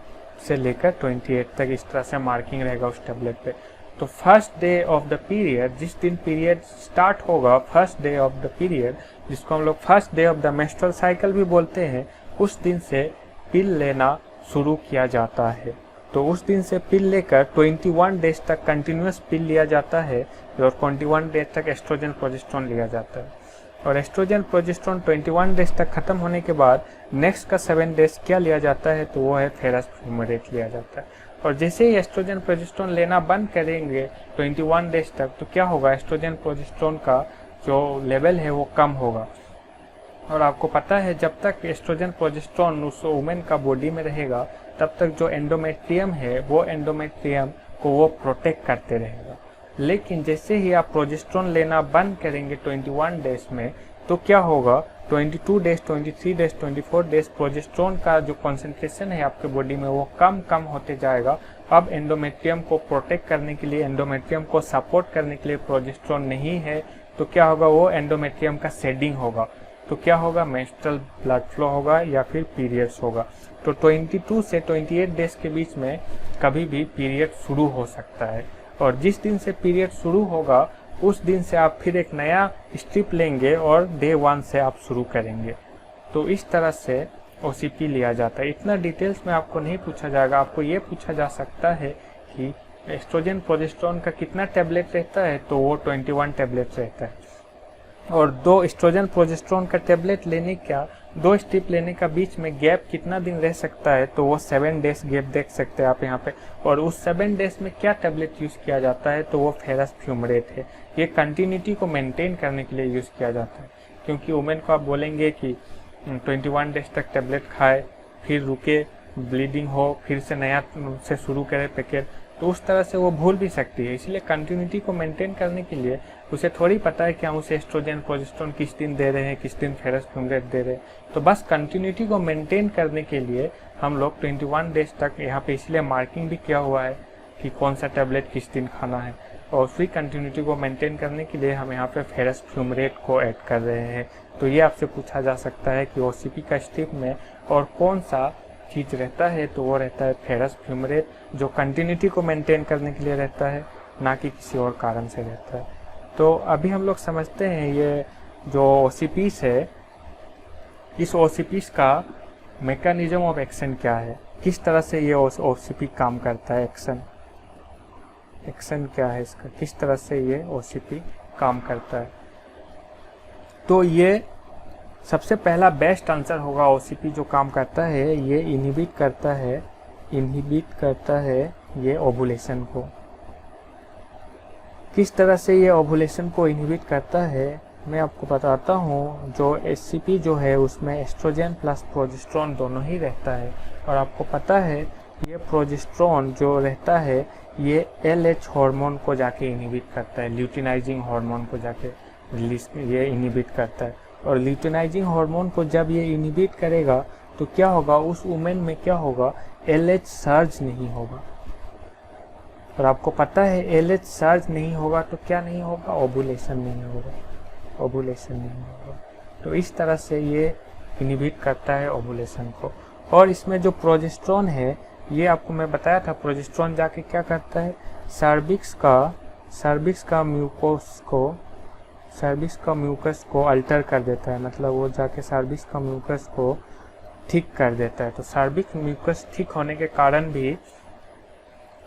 से लेकर 28 तक इस तरह से मार्किंग रहेगा उस टैबलेट पे। तो first day of the period, जिस दिन पीरियड स्टार्ट होगा, first day of the period, जिसको हम लोग first day of the menstrual cycle भी बोलते हैं, उस दिन से पिल लेना शुरू किया जाता है। तो उस दिन से पिल लेकर 21 डेज तक कंटिन्यूस पिल लिया जाता है, और 21 डेज तक एस्ट्रोजन प्रोजेस्टेरोन लिया जाता है। और एस्ट्रोजन प्रोजेस्टेरोन 21 डेज तक खत्म होने के बाद नेक्स्ट का 7 डेज क्या लिया जाता है? तो वो है फेरस फ्यूमरेट लिया जाता है। और जैसे ही एस्ट्रोजन प्रोजेस्टेरोन लेना बंद करेंगे 21 डेज तक, तो क्या होगा? एस्ट्रोजन प्रोजेस्टेरोन का जो लेवल है वो कम होगा। और आपको पता है जब तक एस्ट्रोजन प्रोजेस्टेरोन उस वुमेन का बॉडी में रहेगा, तब तक जो एंडोमेट्रियम है वो एंडोमेट्रियम को वो प्रोटेक्ट करते रहेगा। लेकिन जैसे ही आप प्रोजेस्टेरोन लेना बंद करेंगे 21 डेज में, तो क्या होगा? 22 डेज, 23 डेज, 24 डेज प्रोजेस्टेरोन का जो कॉन्सेंट्रेशन है आपके बॉडी में वो कम होते जाएगा। अब एंडोमेट्रियम को प्रोटेक्ट करने के लिए, एंडोमेट्रियम को सपोर्ट करने के लिए प्रोजेस्टेरोन नहीं है, तो क्या होगा? वो एंडोमेट्रियम का शेडिंग होगा। तो क्या होगा, मेंस्ट्रुअल ब्लड फ्लो होगा या फिर पीरियड्स होगा। तो 22 से 28 डेज के बीच में कभी भी पीरियड शुरू हो सकता है, और जिस दिन से पीरियड शुरू होगा उस दिन से आप फिर एक नया स्ट्रिप लेंगे और डे 1 से आप शुरू करेंगे। तो इस तरह से OCP लिया जाता है। इतना डिटेल्स में आपको नहीं पूछा जाएगा, आपको ये पूछा जा सकता है कि एस्ट्रोजन प्रोजेस्टेरोन का कितना टैबलेट रहता है, तो वो 21 टैबलेट रहता है। और 2 एस्ट्रोजन प्रोजेस्टेरोन का टैबलेट लेने का, 2 स्ट्रिप लेने का बीच में गैप कितना दिन रह सकता है, तो वो 7 डेज गैप देख सकते हैं आप यहाँ पे। और उस 7 डेज में क्या टैबलेट यूज़ किया जाता है, तो वो फेरस फ्यूमरेट है। ये कंटिन्यूटी को मेंटेन करने के लिए यूज़ किया जाता है, क्योंकि वुमेन को आप बोलेंगे कि 21 डेज तक टैबलेट खाए, फिर रुके, ब्लीडिंग हो, फिर से नया से शुरू करे पैकेट, तो उस तरह से वो भूल भी सकती है। इसलिए कंटिन्यूटी को मेंटेन करने के लिए उसे थोड़ी पता है कि हम उसे एस्ट्रोजन प्रोजेस्टेरोन किस दिन दे रहे हैं, किस दिन फेरस फ्यूमरेट दे रहे हैं। तो बस कंटिन्यूटी को मेंटेन करने के लिए हम लोग 21 डेज तक यहाँ पे इसलिए मार्किंग भी किया हुआ है कि कौन सा टैबलेट किस दिन खाना है। और उसी कंटिन्यूटी को मेंटेन करने के लिए हम यहाँ पे फेरस फ्यूमरेट को ऐड कर रहे हैं। तो ये आपसे पूछा जा सकता है कि OCP का स्ट्रिप में और कौन सा चीज़ रहता है, तो वो रहता है फेरस फ्यूमरेट, जो कंटिन्यूटी को मेंटेन करने के लिए रहता है, ना कि किसी और कारण से रहता है। तो अभी हम लोग समझते हैं ये जो OCPs है, इस OCPs का मैकेनिज्म ऑफ एक्शन क्या है, किस तरह से ये OCP काम करता है, एक्शन क्या है इसका, किस तरह से ये OCP काम करता है। तो ये सबसे पहला बेस्ट आंसर होगा, OCP जो काम करता है ये इनहिबिट करता है ये ओवुलेशन को। किस तरह से ये ओवुलेशन को इनहिबिट करता है मैं आपको बताता हूँ। जो SCP जो है उसमें एस्ट्रोजन प्लस प्रोजेस्टेरोन दोनों ही रहता है, और आपको पता है ये प्रोजेस्टेरोन जो रहता है ये LH हार्मोन को जाके इनहिबिट करता है, ल्यूटिनाइजिंग हार्मोन को जाके रिलीज ये इनहिबिट करता है। और ल्यूटिनाइजिंग हार्मोन को जब ये इनहिबिट करेगा तो क्या होगा, उस वुमेन में क्या होगा, LH सर्ज नहीं होगा। और आपको पता है LH सर्ज नहीं होगा तो क्या नहीं होगा, ओवुलेशन नहीं होगा। तो इस तरह से ये इनहिबिट करता है ओवुलेशन को। और इसमें जो प्रोजेस्टेरोन है, ये आपको मैं बताया था, प्रोजेस्टेरोन जाके क्या करता है, सर्विक्स का म्यूकस को अल्टर कर देता है, मतलब वो जाके सर्विक्स का म्यूकस को ठीक कर देता है। तो सर्विक्स म्यूकस ठीक होने के कारण भी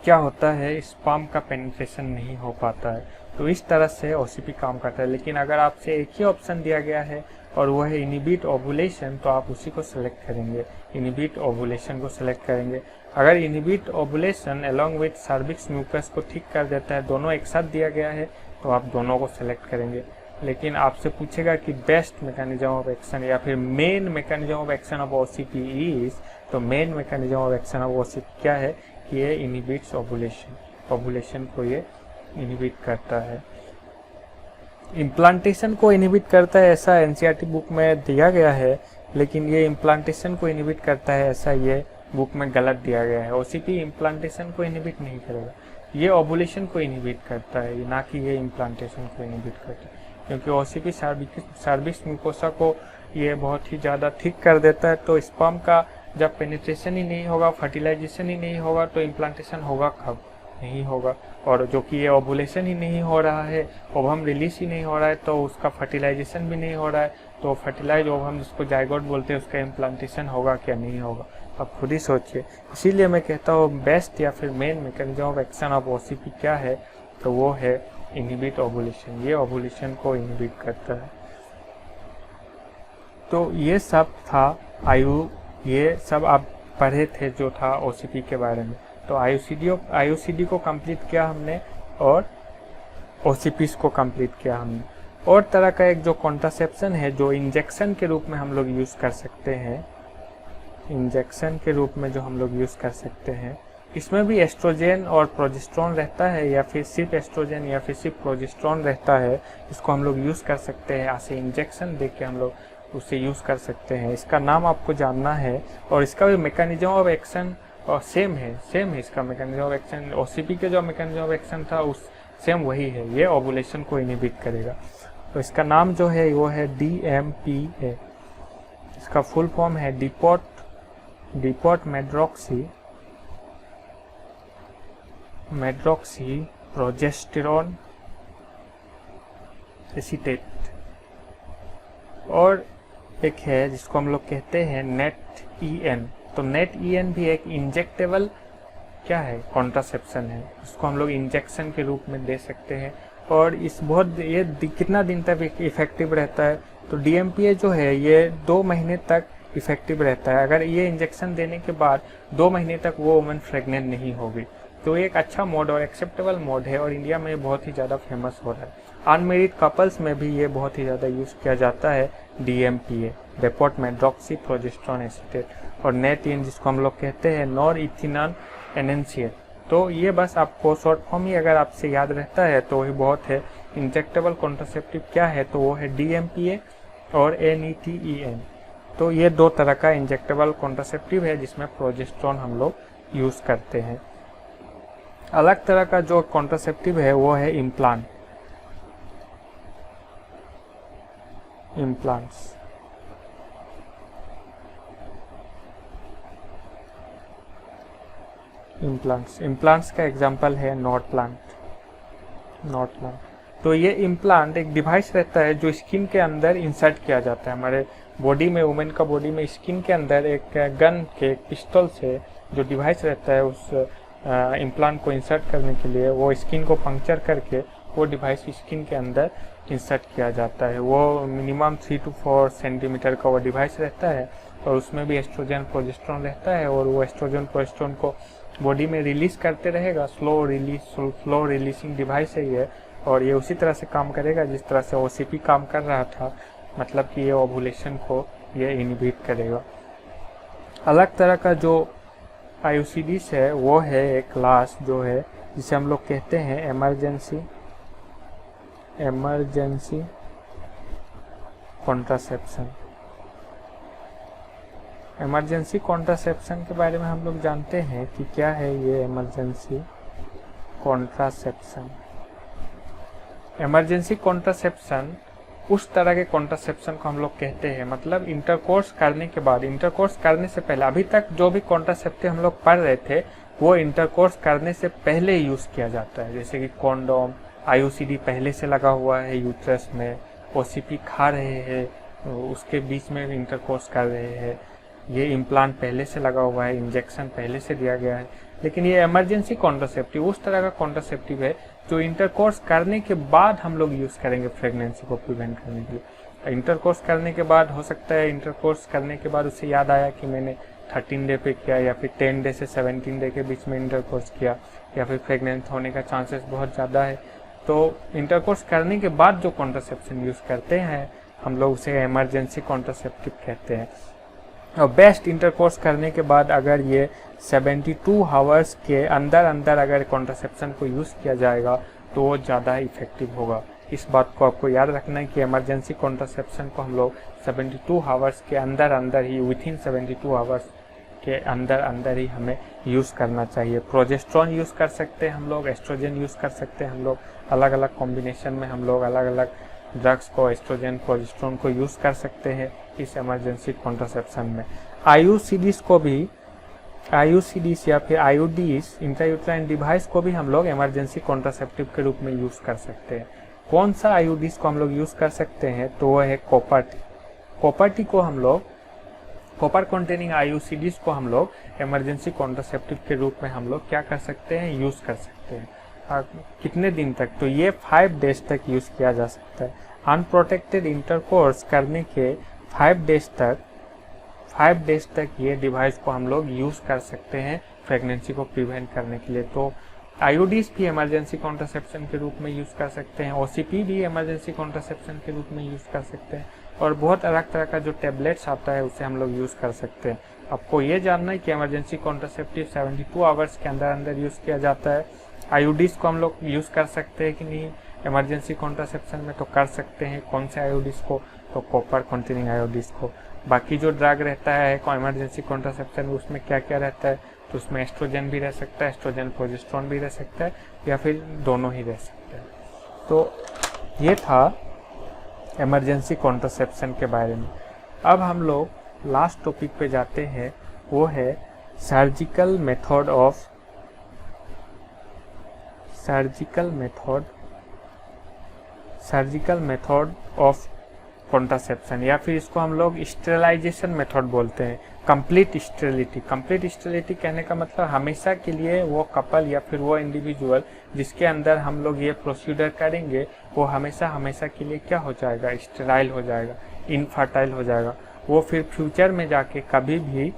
क्या होता है, स्पर्म का पेनिट्रेशन नहीं हो पाता है। तो इस तरह से OCP काम करता है। लेकिन अगर आपसे एक ही ऑप्शन दिया गया है और वो है इनहिबिट ओवुलेशन, तो आप उसी को सिलेक्ट करेंगे, इनहिबिट ओवुलेशन को सिलेक्ट करेंगे। अगर inhibit ovulation along with cervix mucus को ठीक कर देता है, दोनों एक साथ दिया गया है, तो आप दोनों को सिलेक्ट करेंगे। लेकिन आपसे पूछेगा कि बेस्ट मैकेनिज्म ऑफ एक्शन या फिर main mechanism of action of OCP is, तो main mechanism of action of OCP क्या है कि ये इनहिबिट्स ओवुलेशन को ये इनहिबिट करता है। इम्प्लांटेशन को इनहिबिट करता है ऐसा NCERT बुक में दिया गया है, लेकिन ये इम्प्लांटेशन को इनहिबिट करता है ऐसा ये बुक में गलत दिया गया है। OCP इम्प्लांटेशन को इनहिबिट नहीं करेगा, ये ओवुलेशन को इनहिबिट करता है, ना कि ये इम्प्लांटेशन को इनहिबिट करता है। क्योंकि OCP सर्विक्स म्यूकोसा को ये बहुत ही ज़्यादा थिक कर देता है, तो स्पर्म का जब पेनिट्रेशन ही नहीं होगा, फर्टिलाइजेशन ही नहीं होगा, तो इम्प्लांटेशन होगा कब, नहीं होगा। और जो कि ये ओवुलेशन ही नहीं हो रहा है, ओवम रिलीज ही नहीं हो रहा है, तो उसका फर्टिलाइजेशन भी नहीं हो रहा है, तो फर्टिलाइज ओवम जिसको जाइगोट बोलते हैं उसका इम्प्लांटेशन होगा क्या, नहीं होगा। आप खुद ही सोचिए। इसीलिए मैं कहता हूँ बेस्ट या फिर main mechanism of action of OCP क्या है, तो वो है इनहिबिट ओवुलेशन। ये ओवुलेशन को इनहिबिट करता है। तो ये सब था ये सब आप पढ़े थे जो था OCP के बारे में। तो IUCD को कंप्लीट किया हमने और OCPs को कंप्लीट किया हमने। और तरह का एक जो कॉन्ट्रासेप्शन है जो इंजेक्शन के रूप में हम लोग यूज़ कर सकते हैं, इसमें भी एस्ट्रोजन और प्रोजेस्टेरोन रहता है, या फिर सिर्फ एस्ट्रोजन या फिर सिर्फ प्रोजेस्टेरोन रहता है। इसको हम लोग यूज़ कर सकते हैं, ऐसे इंजेक्शन दे के हम लोग उसे यूज़ कर सकते हैं। इसका नाम आपको जानना है, और इसका भी मैकेनिज्म ऑफ एक्शन और सेम है इसका मैकेनिज्म ऑफ एक्शन। OCP के जो मैकेनिज्म ऑफ एक्शन था उस सेम वही है, ये ओवुलेशन को इनहिबिट करेगा। तो इसका नाम जो है वो है DMPA। इसका फुल फॉर्म है डिपोट मेड्रॉक्सी प्रोजेस्टेरोन एसीटेट। और एक है जिसको हम लोग कहते हैं NET-EN। तो NET-EN भी एक इंजेक्टेबल क्या है, कॉन्ट्रासेप्शन है। इसको हम लोग इंजेक्शन के रूप में दे सकते हैं और इस बहुत ये कितना दिन तक इफेक्टिव रहता है, तो DMPA जो है ये 2 महीने तक इफेक्टिव रहता है। अगर ये इंजेक्शन देने के बाद 2 महीने तक वो वुमन प्रेग्नेंट नहीं होगी, तो एक अच्छा मोड और एक्सेप्टेबल मोड है और इंडिया में बहुत ही ज़्यादा फेमस हो रहा है। अनमेरिड कपल्स में भी ये बहुत ही ज़्यादा यूज़ किया जाता है DMPA, डिपोट मेड्रॉक्सी प्रोजेस्टेरोन एसीटेट। और NET-EN जिसको हम लोग कहते हैं नॉरइथिनॉन एनेंशिएट। तो ये बस आपको शॉर्ट फॉर्म ही अगर आपसे याद रहता है तो वही बहुत है। इंजेक्टेबल कॉन्ट्रासेप्टिव क्या है, तो वो है DMPA और NET-EN। तो ये 2 तरह का इंजेक्टेबल कॉन्ट्रासेप्टिव है जिसमें प्रोजेस्टेरोन हम लोग यूज़ करते हैं। अलग तरह का जो कॉन्ट्रासेप्टिव है वो है इम्प्लांट्स का एग्जांपल है नॉट प्लांट। तो ये इम्प्लांट एक डिवाइस रहता है जो स्किन के अंदर इंसर्ट किया जाता है। हमारे बॉडी में, वुमेन का बॉडी में स्किन के अंदर एक गन के पिस्टल से जो डिवाइस रहता है उस इम्प्लांट को इंसर्ट करने के लिए वो स्किन को पंक्चर करके वो डिवाइस स्किन के अंदर इंसर्ट किया जाता है। वो मिनिमम 3 to 4 सेंटीमीटर का वो डिवाइस रहता है और उसमें भी एस्ट्रोजन प्रोजेस्टेरोन रहता है और वो एस्ट्रोजन प्रोजेस्टेरोन को बॉडी में रिलीज करते रहेगा। स्लो रिलीजिंग डिवाइस है ये, और ये उसी तरह से काम करेगा जिस तरह से OCP काम कर रहा था, मतलब कि ये ओवुलेशन को ये इनहिबिट करेगा। अलग तरह का जो IUCDs है वो है एक क्लास जो है जिसे हम लोग कहते हैं इमरजेंसी कॉन्ट्रासेप्शन। इमरजेंसी कॉन्ट्रासेप्शन के बारे में हम लोग जानते हैं कि क्या है ये इमरजेंसी कॉन्ट्रासेप्शन। इमरजेंसी कॉन्ट्रासेप्शन उस तरह के कॉन्ट्रासेप्शन को हम लोग कहते हैं, मतलब इंटरकोर्स करने के बाद, इंटरकोर्स करने से पहले। अभी तक जो भी कॉन्ट्रासेप्टिव हम लोग पढ़ रहे थे वो इंटरकोर्स करने से पहले यूज़ किया जाता है, जैसे कि कॉन्डोम, IUCD पहले से लगा हुआ है यूट्रस में, OCP खा रहे हैं उसके बीच में इंटरकोर्स कर रहे हैं, ये इम्प्लांट पहले से लगा हुआ है, इंजेक्शन पहले से दिया गया है। लेकिन ये इमरजेंसी कॉन्ट्रासेप्टिव उस तरह का कॉन्ट्रासेप्टिव है जो इंटरकोर्स करने के बाद हम लोग यूज़ करेंगे प्रेगनेंसी को प्रिवेंट करने के लिए। इंटरकोर्स करने के बाद हो सकता है इंटरकोर्स करने के बाद उसे याद आया कि मैंने 13 डे पे किया या फिर 10 डे से 17 डे के बीच में इंटरकोर्स किया, या फिर प्रेग्नेंट होने का चांसेस बहुत ज़्यादा है। तो इंटरकोर्स करने के बाद जो कॉन्ट्रासेप्शन यूज़ करते हैं हम लोग उसे इमरजेंसी कॉन्ट्रासेप्टिव कहते हैं। और बेस्ट इंटरकोर्स करने के बाद अगर ये 72 आवर्स के अंदर अगर कॉन्ट्रासेप्शन को यूज़ किया जाएगा तो वो ज़्यादा इफेक्टिव होगा। इस बात को आपको याद रखना है कि इमरजेंसी कॉन्ट्रासेप्शन को हम लोग 72 आवर्स के अंदर ही, विथिन 72 आवर्स के अंदर ही हमें यूज़ करना चाहिए। प्रोजेस्टेरोन यूज़ कर सकते हैं हम लोग, एस्ट्रोजन यूज़ कर सकते हैं हम लोग, अलग अलग कॉम्बिनेशन में हम लोग अलग अलग ड्रग्स को, एस्ट्रोजन, प्रोजेस्टेरोन को यूज़ कर सकते हैं इस इमरजेंसी कॉन्ट्रासेप्शन में। IUCDs या फिर IUDs, इंट्रायूट्राइन डिवाइस को भी हम लोग इमरजेंसी कॉन्ट्रासेप्टिव के रूप में यूज़ कर सकते हैं। कौन सा IUDs को हम लोग यूज़ कर सकते हैं, तो वो है कॉपर को हम लोग, कॉपर कंटेनिंग IUCDs को हम लोग इमरजेंसी कॉन्ट्रासेप्टिव के रूप में हम लोग क्या कर सकते हैं, यूज़ कर सकते हैं। कितने दिन तक, तो ये 5 डेज तक यूज़ किया जा सकता है। अनप्रोटेक्टेड इंटरकोर्स करने के 5 डेज तक ये डिवाइस को हम लोग यूज़ कर सकते हैं प्रेगनेंसी को प्रिवेंट करने के लिए। तो IUDs भी इमरजेंसी कॉन्ट्रासेप्शन के रूप में यूज़ कर सकते हैं, OCP भी इमरजेंसी कॉन्ट्रासेप्शन के रूप में यूज़ कर सकते हैं, और बहुत अलग तरह का जो टेबलेट्स आता है उसे हम लोग यूज़ कर सकते हैं। आपको ये जानना है कि इमरजेंसी कॉन्ट्रासेप्टिव 72 आवर्स के अंदर यूज़ किया जाता है। IUDs को हम लोग यूज़ कर सकते हैं कि नहीं इमरजेंसी कॉन्ट्रासेप्शन में, तो कर सकते हैं। कौन से IUDs को, तो कॉपर कंटेनिंग IUDs को। बाकी जो ड्रग रहता है इमरजेंसी कॉन्ट्रासेप्शन में उसमें क्या क्या रहता है, तो उसमें एस्ट्रोजन भी रह सकता है, एस्ट्रोजन प्रोजेस्टेरोन भी रह सकता है, या फिर दोनों ही रह सकते हैं। तो ये था इमरजेंसी कॉन्ट्रासेप्शन के बारे में। अब हम लोग लास्ट टॉपिक पे जाते हैं, वो है सर्जिकल मेथड ऑफ कॉन्ट्रासेप्शन, या फिर इसको हम लोग स्टेरिलाइजेशन मेथड बोलते हैं। कंप्लीट स्टेरिलिटी कहने का मतलब हमेशा के लिए वो कपल या फिर वो इंडिविजुअल जिसके अंदर हम लोग ये प्रोसीजर करेंगे वो हमेशा के लिए क्या हो जाएगा, स्टेराइल हो जाएगा, इनफर्टाइल हो जाएगा। वो फिर फ्यूचर में जाके कभी भी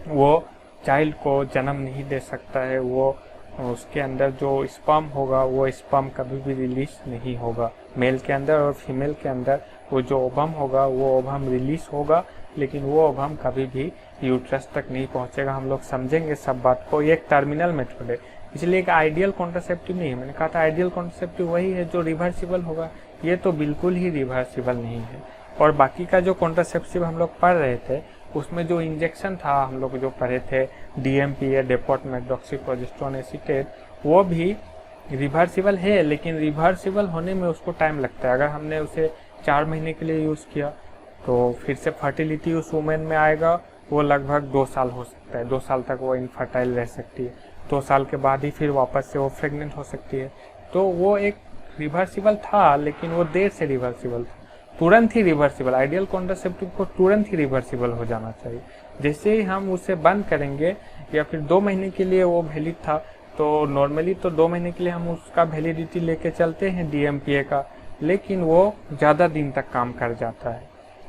वो चाइल्ड को जन्म नहीं दे सकता है। वो उसके अंदर जो स्पर्म होगा वो स्पर्म कभी भी रिलीज नहीं होगा। मेल के अंदर और फीमेल के अंदर वो जो ओवम होगा वो ओवम रिलीज होगा, लेकिन वो ओवम कभी भी यूट्रस तक नहीं पहुंचेगा। हम लोग समझेंगे सब बात को। ये एक टर्मिनल मेथड है, इसलिए एक आइडियल कॉन्ट्रासेप्टिव नहीं है। मैंने कहा था आइडियल कॉन्ट्रासेप्टिव वही है जो रिवर्सिबल होगा, ये तो बिल्कुल ही रिवर्सिबल नहीं है। और बाकी का जो कॉन्ट्रासेप्टिव हम लोग पढ़ रहे थे उसमें जो इंजेक्शन था हम लोग जो पढ़े थे DMPA, डेपोट मेथोक्सीप्रोजेस्टेरोन एसीटेट, वो भी रिवर्सिबल है, लेकिन रिवर्सिबल होने में उसको टाइम लगता है। अगर हमने उसे 4 महीने के लिए यूज़ किया तो फिर से फर्टिलिटी उस वुमेन में आएगा, वो लगभग 2 साल हो सकता है। 2 साल तक वो इनफर्टाइल रह सकती है। 2 साल के बाद ही फिर वापस से वो प्रेग्नेंट हो सकती है। तो वो एक रिवर्सिबल था, लेकिन वो देर से रिवर्सिबल था। तुरंत ही रिवर्सिबल, आइडियल कॉन्ट्रासेप्टिव को तुरंत ही रिवर्सिबल हो जाना चाहिए। जैसे ही हम उसे बंद करेंगे, या फिर 2 महीने के लिए वो वैलिड था तो नॉर्मली तो 2 महीने के लिए हम उसका वैलिडिटी लेके चलते हैं DMPA का, लेकिन वो ज़्यादा दिन तक काम कर जाता है,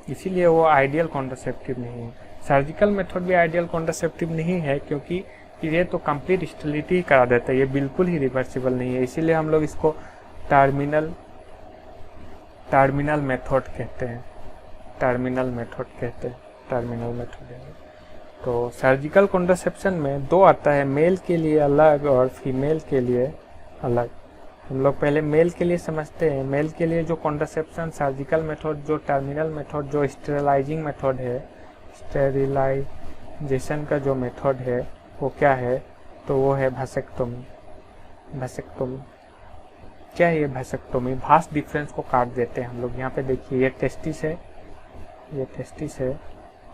इसीलिए वो आइडियल कॉन्ट्रासेप्टिव नहीं है। सर्जिकल मेथड भी आइडियल कॉन्ट्रासेप्टिव नहीं है, क्योंकि ये तो कंप्लीट स्टेरिलिटी करा देता है, ये बिल्कुल ही रिवर्सिबल नहीं है। इसीलिए हम लोग इसको टर्मिनल मेथड कहते हैं। तो सर्जिकल कॉन्ट्रासेप्शन में 2 आता है, मेल के लिए अलग और फीमेल के लिए अलग। हम लोग पहले मेल के लिए समझते हैं। मेल के लिए जो कॉन्ट्रासेप्शन सर्जिकल मेथड, जो टर्मिनल मेथड, जो स्टेरिलाइजिंग मेथड है, स्टेरिलाइजेशन का जो मेथड है वो क्या है, तो वो है भासेक्टोमी। क्या है ये भासेक्टोमी? भास डिफरेंस को काट देते हैं हम लोग। यहाँ पे देखिए ये टेस्टिस है,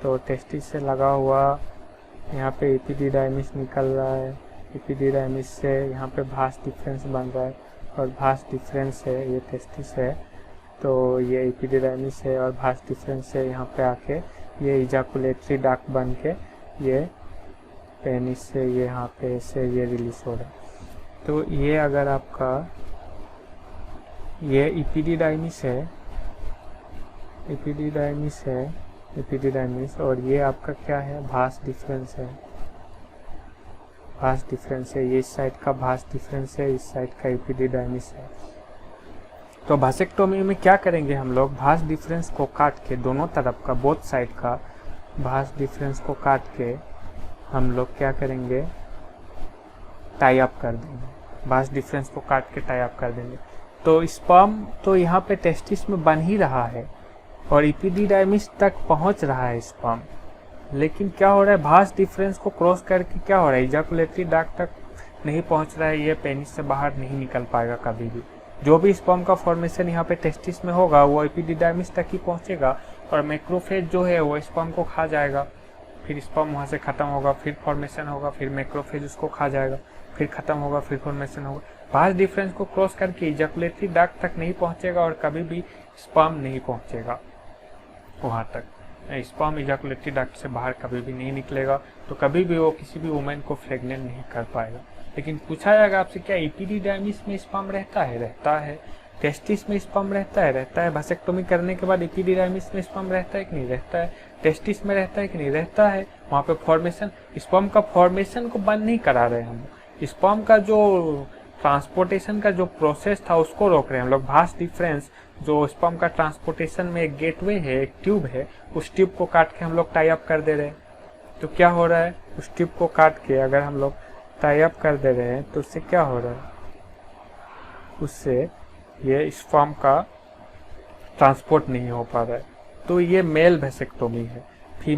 तो टेस्टिस से लगा हुआ यहाँ पे एपिडिडाइमिस निकल रहा है, एपिडिडाइमिस से यहाँ पे भास डिफरेंस बन रहा है, और भास डिफरेंस है, ये टेस्टिस है, तो ये एपिडिडाइमिस है, और भास डिफरेंस से यहाँ पे आके ये इजाकुलेटरी डक्ट बन के ये पेनिस से ये यहाँ पे से ये रिलीज हो रहा है। तो ये अगर आपका ये एपिडिडाइमिस है, और ये आपका क्या है, भास डिफरेंस है। ये इस साइड का भास डिफरेंस है, इस साइड का एपिडिडाइमिस है। तो भासेक्टोमी में क्या करेंगे हम लोग, भास डिफरेंस को काट के दोनों तरफ का, बोथ साइड का भास डिफरेंस को काट के हम लोग क्या करेंगे, टाई अप कर देंगे। भास डिफरेंस को काट के टाई अप कर देंगे। तो स्पर्म तो यहाँ पे टेस्टिस में बन ही रहा है और एपिडिडाइमिस तक पहुँच रहा है स्पर्म, लेकिन क्या हो रहा है, भास डिफरेंस को क्रॉस करके क्या हो रहा है, इजाकुलेटरी डक्ट तक नहीं पहुँच रहा है। ये पेनिस से बाहर नहीं निकल पाएगा कभी भी। जो भी स्पर्म का फॉर्मेशन यहाँ पे टेस्टिस में होगा वो एपिडिडाइमिस तक ही पहुँचेगा, और मैक्रोफेज जो है वो स्पर्म को खा जाएगा। फिर स्पर्म वहाँ से खत्म होगा, फिर फॉर्मेशन होगा, फिर मैक्रोफेज उसको खा जाएगा, फिर खत्म होगा, फिर फॉर्मेशन होगा। भास डिफरेंस को क्रॉस करके इजाकुलेटरी डक्ट तक नहीं पहुँचेगा, और कभी भी स्पर्म नहीं पहुँचेगा वहाँ तक। स्पर्म इजाकुलेटरी डक्ट से बाहर कभी भी नहीं निकलेगा, तो कभी भी वो किसी भी वुमेन को प्रेग्नेंट नहीं कर पाएगा। लेकिन पूछा जाएगा आपसे, क्या एपिडिडाइमिस में स्पर्म रहता है? रहता है। टेस्टिस में स्पर्म रहता है? रहता है। भासेक्टोमी करने के बाद एपिडिडाइमिस में स्पर्म रहता है कि नहीं? रहता है। टेस्टिस में रहता है कि नहीं? रहता है। वहाँ पे फॉर्मेशन, स्पर्म का फॉर्मेशन को बंद नहीं करा रहे हम, स्पर्म का जो ट्रांसपोर्टेशन का जो प्रोसेस था उसको रोक रहे हैं हम लोग। भास डिफरेंस जो स्पर्म का ट्रांसपोर्टेशन में एक गेटवे है, एक ट्यूब है, उस ट्यूब को काट के हम लोग टाई अप कर दे रहे हैं। तो क्या हो रहा है, उस ट्यूब को काट के अगर हम लोग टाई अप कर दे रहे हैं तो उससे क्या हो रहा है, उससे ये स्पर्म का ट्रांसपोर्ट नहीं हो पा रहा है। तो ये मेल भासेक्टोमी है।